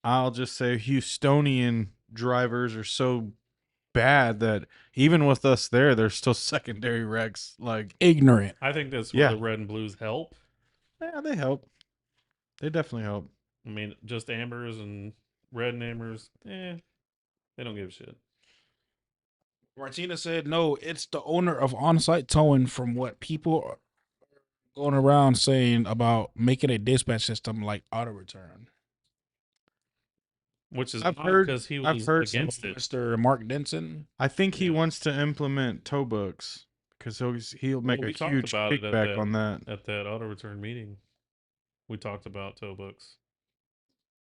I'll just say Houstonian drivers are so bad that even with us there, there's still secondary wrecks. Like, Ignorant. I think that's where Yeah. the red and blues help. yeah, they help. They definitely help. I mean, just ambers and red and ambers, they don't give a shit. Martina said, no, it's the owner of on-site towing from what people are going around saying about making a dispatch system like auto return. Which is I've heard- because he I've was heard some- against it. Mr. Mark Denson. I think he Yeah. wants to implement tow books because he'll make we a talked huge about it at kickback on that. At that auto return meeting, we talked about tow books.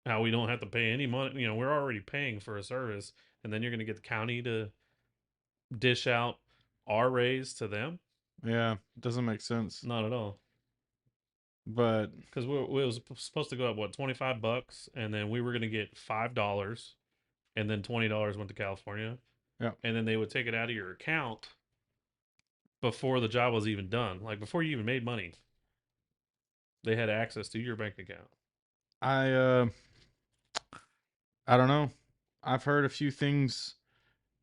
How we don't have to pay any money. We're already paying for a service, and then you're going to get the county to dish out our raise to them? Yeah, it doesn't make sense. Not at all. But Because we was supposed to go up $25, and then we were going to get $5, and then $20 went to California. Yeah. And then they would take it out of your account before the job was even done, like before you even made money. They had access to your bank account. I don't know. I've heard a few things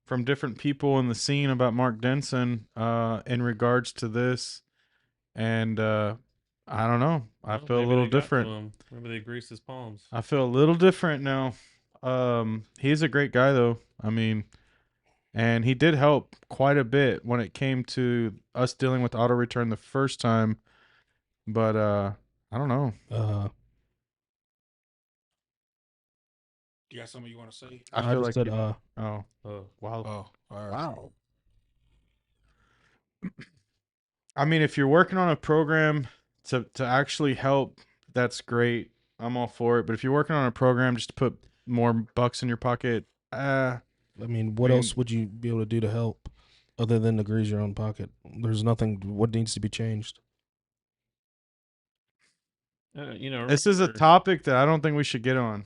from different people in the scene about Mark Denson in regards to this, and I don't know. I Well, feel a maybe little they got to different. him. Maybe they greased his palms. I feel a little different now. He's a great guy though. I mean, and he did help quite a bit when it came to us dealing with auto return the first time. But I don't know. You got something you want to say? I I feel just like said, oh Oh, wow. Oh, all right. Wow. I mean, if you're working on a program to actually help, that's great. I'm all for it. But if you're working on a program just to put more bucks in your pocket, I mean, what else would you be able to do to help other than to grease your own pocket? There's nothing. What needs to be changed? this is a topic that I don't think we should get on.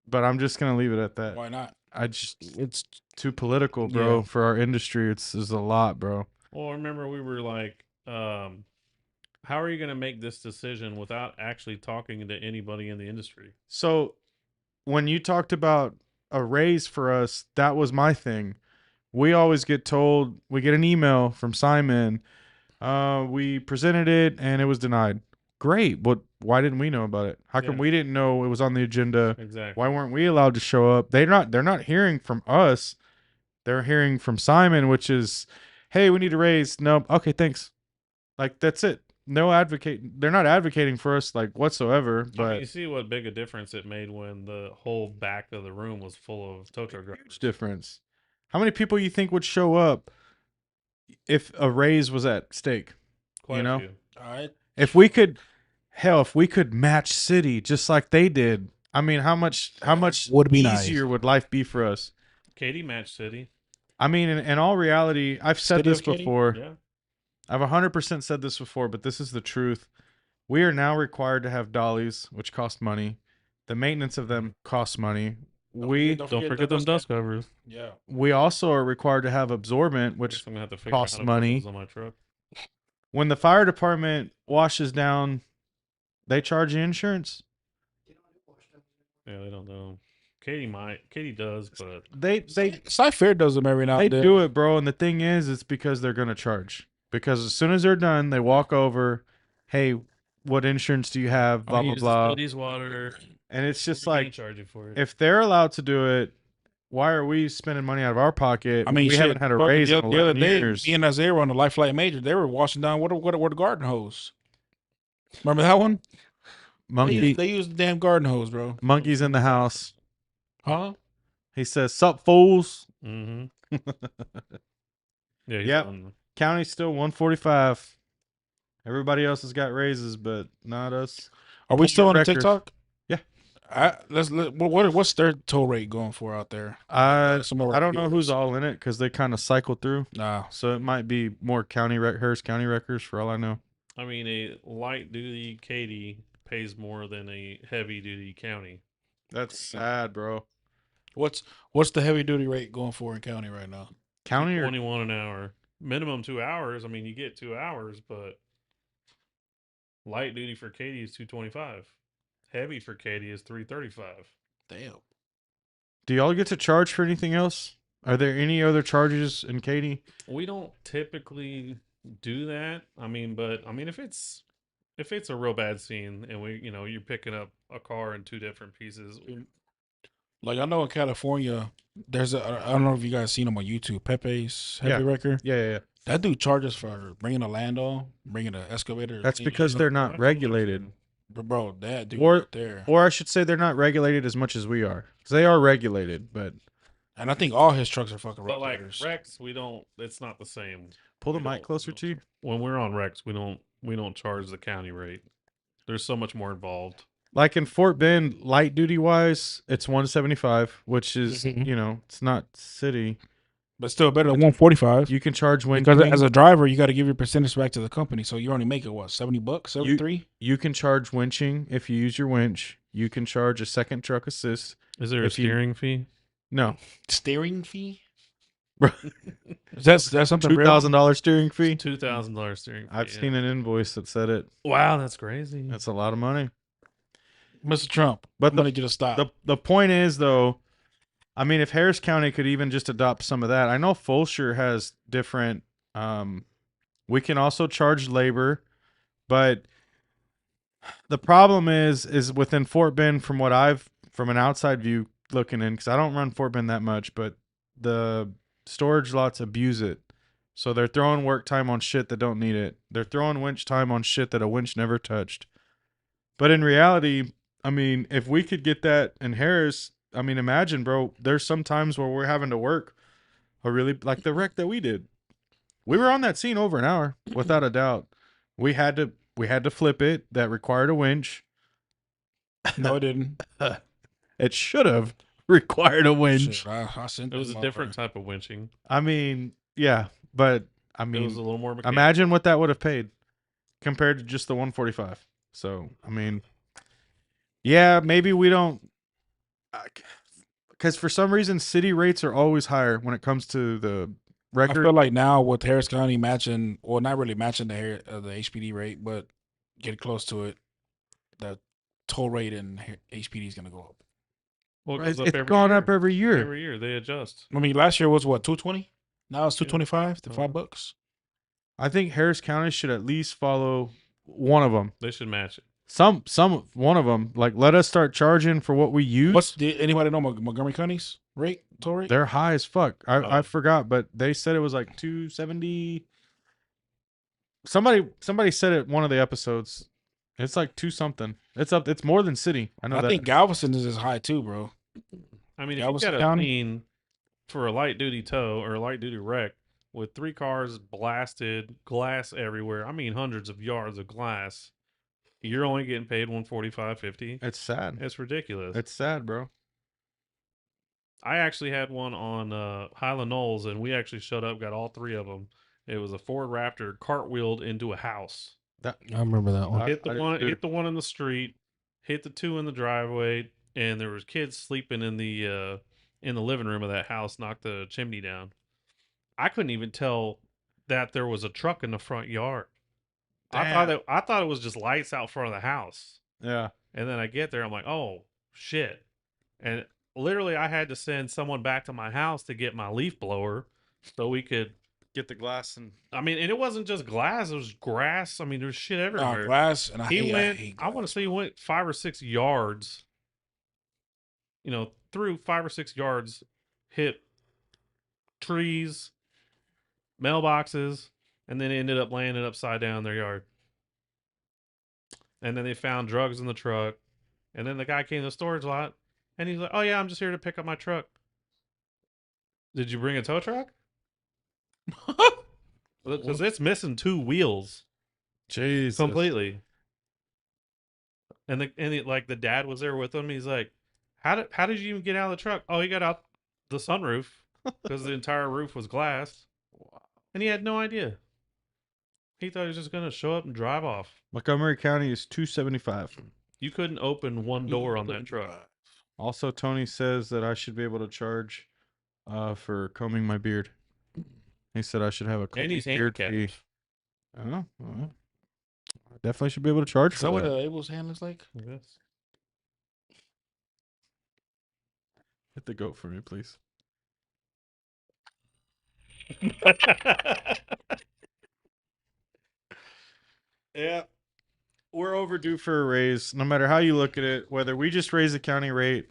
But I'm just gonna leave it at that. Why not? It's too political, bro. Yeah. For our industry, it's a lot, bro. Well, remember we were like, how are you going to make this decision without actually talking to anybody in the industry? So when you talked about a raise for us, that was my thing. We always get told, we get an email from Simon, we presented it and it was denied. Great, but why didn't we know about it? How come Yeah. we didn't know it was on the agenda? Exactly. Why weren't we allowed to show up? They're not hearing from us. They're hearing from Simon, which is, hey, we need a raise. No, okay, thanks. Like that's it. No advocate. They're not advocating for us like whatsoever. I mean, But you see what big a difference it made when the whole back of the room was full of tow truck drivers. huge difference. How many people you think would show up if a raise was at stake? Quite you know? a few. All right. If we could match City just like they did. I mean, how much Would be nice. easier would life be for us? Katie matched City. I mean, in all reality, I've said City this of Katy? before. Yeah. I've 100% said this before, but this is the truth. We are now required to have dollies, which cost money. The maintenance of them costs money. Don't forget them dust covers. Yeah. We also are required to have absorbent, I which guess I'm gonna have to figure costs out how to money. put those on my truck. when the fire department washes down, they charge you insurance. Yeah, they don't know. Katie might. Katie does, but They Sci Fair does them every now they and then. do it, bro. And the thing is, it's because they're gonna charge. Because as soon as they're done, they walk over, hey, what insurance do you have? Blah blah blah. Studies water. And it's just We can't like, charge you for it. if they're allowed to do it, why are we spending money out of our pocket? I mean, we shit, haven't had a fucking raise the in other 11 day, years. me and Isaiah were on the Life Flight Major. They were washing down what a garden hose. Remember that one? They used the damn garden hose, bro. Monkey's in the house. Huh? He says, "Sup, fools." Mm-hmm. Yeah. He's Yep. on- County's still 145. Everybody else has got raises, but not us. Are we still on the Records. TikTok? Yeah. What's their toll rate going for out there? I Some of our don't know who's viewers. all in it because they kind of cycle through. Nah. So it might be more Harris County records for all I know. I mean, a light duty Katy pays more than a heavy duty county. That's sad, bro. What's the heavy duty rate going for in county right now? County or 21 an hour. Minimum 2 hours. I mean, you get 2 hours, but light duty for Katy is 225. Heavy for Katy is 335. Damn. do y'all get to charge for anything else? Are there any other charges in Katy? We don't typically do that. I mean, but I mean, if it's a real bad scene and you're picking up a car in 2 different pieces. Like I know in California, there's I don't know if you guys seen him on YouTube, Pepe's Heavy Yeah. Wrecker. Yeah. That dude charges for bringing a Lando, bringing an excavator. That's cleaning because it they're up. not regulated. But bro, that dude Or- right there. Or I should say they're not regulated as much as we are. 'Cause they are regulated, but And I think all his trucks are fucking But like regulators. Rex, we don't. It's not the same. pull the We mic don't- closer we to you. When we're on Rex, we don't charge the county rate. There's so much more involved. Like in Fort Bend, light duty wise, it's 175, which is, Mhm. it's not city. But still better than 145. You can charge when Because as a driver, you got to give your percentage back to the company. So you only make it what, $70, 73? you can charge winching if you use your winch. You can charge a second truck assist. Is there a If you- steering fee? No, Steering fee? Bro. That's something real? $2,000 steering fee. $2,000 steering fee. I've yeah. seen an invoice that said it. Wow, that's crazy. That's a lot of money. Mr. Trump, But I'm going to need you to stop. the point is though, I mean, if Harris County could even just adopt some of that, I know Fulshire has different. We can also charge labor, but the problem is within Fort Bend, from an outside view looking in, because I don't run Fort Bend that much, but the storage lots abuse it. So they're throwing work time on shit that don't need it. They're throwing winch time on shit that a winch never touched. But in reality, I mean, if we could get that in Harris, I mean, imagine, bro, there's some times where we're having to work like the wreck that we did. We were on that scene over an hour, without a doubt. We had to flip it. That required a winch. No, it didn't. It should have required a winch. Shit, I sent It was them a different over. type of winching. I mean, yeah, but I It was a mean, little more mechanical. imagine what that would have paid compared to just the 145. So, I mean, yeah, maybe we don't, because for some reason, city rates are always higher when it comes to the I record. feel like now with Harris County matching, or not really matching the HPD rate, but getting close to it, the toll rate in HPD is going to go up. Well, it It's, goes up it's every gone year. up every year. Every year they adjust. I mean, last year was what, 220? Now it's Yeah. 225 to Uh-huh. $5. I think Harris County should at least follow one of them. They should match it. One of them. Like, let us start charging for what we use. Did anybody know Montgomery County's rate, toll rate? They're high as fuck. I Oh. forgot, but they said it was like 270. Somebody said it one of the episodes. It's like 2 something. It's up. It's more than city. I know I that. think Galveston is as high too, bro. I mean, if Galveston you got a County? scene for a light duty tow or a light duty wreck with 3 cars blasted, glass everywhere. I mean, hundreds of yards of glass. You're only getting paid $145.50. It's sad. It's ridiculous. It's sad, bro. I actually had one on Highland Knolls, and we actually showed up, got all 3 of them. It was a Ford Raptor cartwheeled into a house. I remember that one. Hit the I one, did. hit the one in the street, hit the 2 in the driveway, and there was kids sleeping in the living room of that house. Knocked the chimney down. I couldn't even tell that there was a truck in the front yard. I thought it was just lights out front of the house. Yeah. And then I get there, I'm like, oh shit! And literally, I had to send someone back to my house to get my leaf blower so we could. Get the glass and I mean, and it wasn't just glass; it was grass. I mean, there's shit everywhere. Glass, and I He hate, went. hate I want to glass. say he went 5 or 6 yards. Through 5 or 6 yards, hit trees, mailboxes, and then ended up landing upside down in their yard. And then they found drugs in the truck. And then the guy came to the storage lot, and he's like, "Oh yeah, I'm just here to pick up my truck." Did you bring a tow truck? Because it's missing 2 wheels. Jesus. Completely. And the dad was there with him. He's like, how did you even get out of the truck? Oh, he got out the sunroof because the entire roof was glass. And he had no idea. He thought he was just gonna show up and drive off. Montgomery County is 275. You couldn't open one door on that truck. Also, Tony says that I should be able to charge for combing my beard. He said I should have a And combing he's beard handicapped. fee. Oh, well, I definitely should be able to charge Is for that what that. Abel's hand looks like? Yes. Hit the goat for me, please. Yeah. We're overdue for a raise. No matter how you look at it, whether we just raise the county rate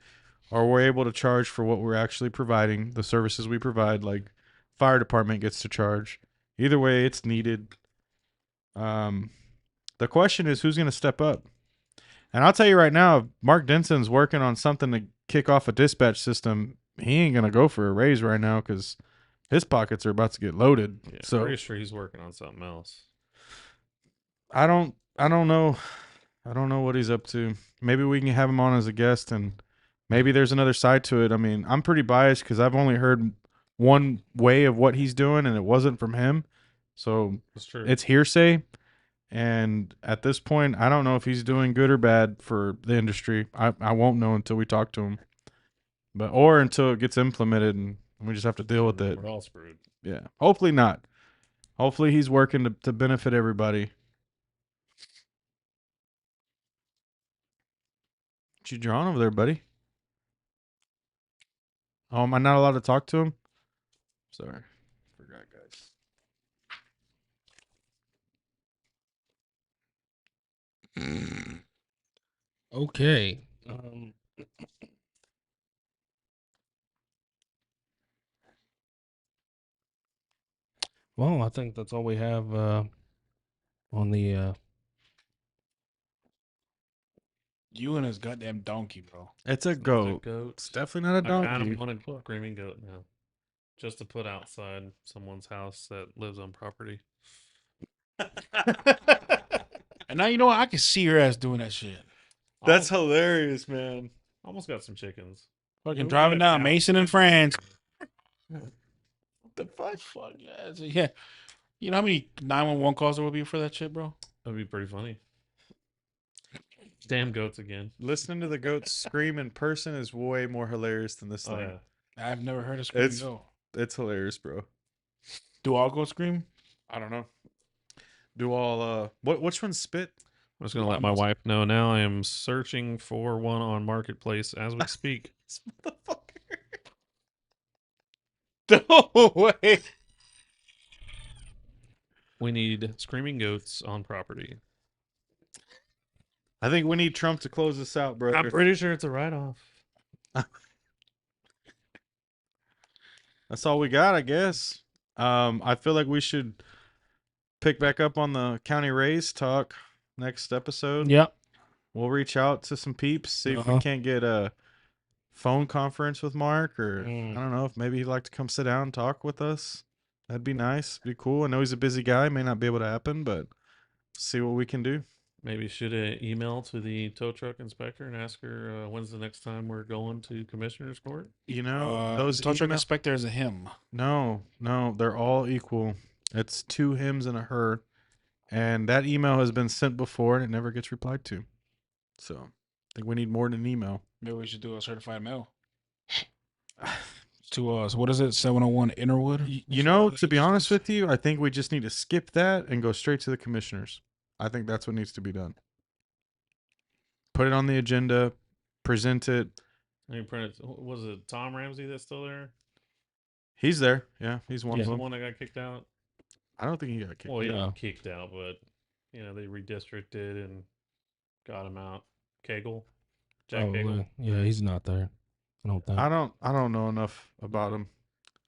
or we're able to charge for what we're actually providing, the services we provide, like fire department gets to charge. Either way, it's needed. The question is who's going to step up? And I'll tell you right now, if Mark Denson's working on something to kick off a dispatch system, he ain't going to go for a raise right now because his pockets are about to get loaded. Yeah, So pretty sure he's working on something else. I don't know. I don't know what he's up to. Maybe we can have him on as a guest, and maybe there's another side to it. I mean, I'm pretty biased because I've only heard one way of what he's doing, and it wasn't from him. So That's true. it's hearsay. And at this point, I don't know if he's doing good or bad for the industry. I won't know until we talk to him, or until it gets implemented, and we just have to deal with it. We're all screwed. Yeah. Hopefully not. Hopefully he's working to benefit everybody. What you drawing over there, buddy? Oh, am I not allowed to talk to him? Sorry. Forgot, guys. Okay. Well, I think that's all we have on the. You and his goddamn donkey, bro. It's a It's a goat. goat. It's definitely not a I kind donkey. of want a screaming goat now. just to put outside someone's house that lives on property. And now you know what? I can see your ass doing that shit. That's hilarious, man. Almost got some chickens. Fucking Who driving got down cows? Mason and France. What the fuck? Fuck yeah. Yeah. You know how many 911 calls there would be for that shit, bro? That'd be pretty funny. Damn goats again. Listening to the goats scream in person is way more hilarious than this Oh, thing. yeah. I've never heard a scream It's- go. It's hilarious, bro. Do all go scream? I don't know. Do all which one's spit? I'm just gonna let my wife know now. I am searching for one on Marketplace as we speak. This motherfucker. No way. We need screaming goats on property. I think we need Trump to close this out, brother. I'm pretty sure it's a write-off. That's all we got, I guess. I feel like we should pick back up on the county raise talk next episode. Yep. We'll reach out to some peeps, see if Uh-huh. we can't get a phone conference with Mark, or Mm. I don't know if maybe he'd like to come sit down and talk with us. That'd be nice. Be cool. I know he's a busy guy, may not be able to happen, but see what we can do. Maybe shoot an email to the tow truck inspector and ask her when's the next time we're going to commissioner's court. You know, Those tow truck email- inspector is a him. No, they're all equal. It's two hims and a her. And that email has been sent before and it never gets replied to. So I think we need more than an email. Maybe we should do a certified mail. To us, what is it? 701 Innerwood. You know, to be honest with you, I think we just need to skip that and go straight to the commissioners. I think that's what needs to be done. Put it on the agenda, present it. I mean, was it Tom Ramsey that's still there? He's there. Yeah, he's one He's of the them. one that got kicked out. I don't think he got kicked. Well, he Yeah. got kicked out, but they redistricted and got him out. Cagle, Jack Probably. Cagle. Yeah, he's not there. I don't think. I don't know enough about him.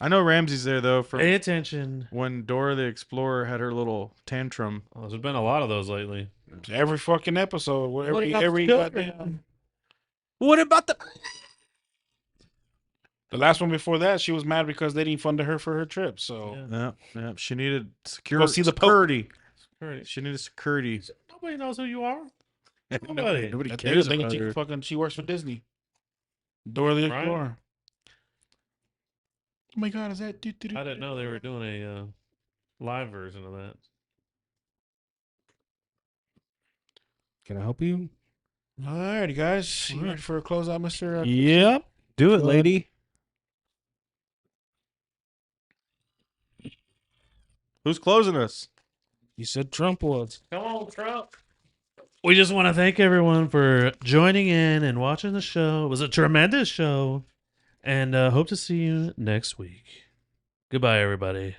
I know Ramsey's there though from Pay attention. when Dora the Explorer had her little tantrum. Oh, there's been a lot of those lately. Every fucking episode. Every goddamn. What about the? The last one before that, she was mad because they didn't fund her for her trip. So Yeah. Yeah. She needed Go see the Pope. security. Alright. She needed security. Nobody knows who you are. Nobody That cares nigga about think her. fucking she works for Disney. Dora the Right. Explorer. Oh my god, is that? I didn't know they were doing a live version of that. Can I help you? All righty, guys. You ready for a closeout, Mister? Yep. Do it, Go ahead. lady. Who's closing us? You said Trump was. Come on, Trump. We just want to thank everyone for joining in and watching the show. It was a tremendous show. And hope to see you next week. Goodbye, everybody.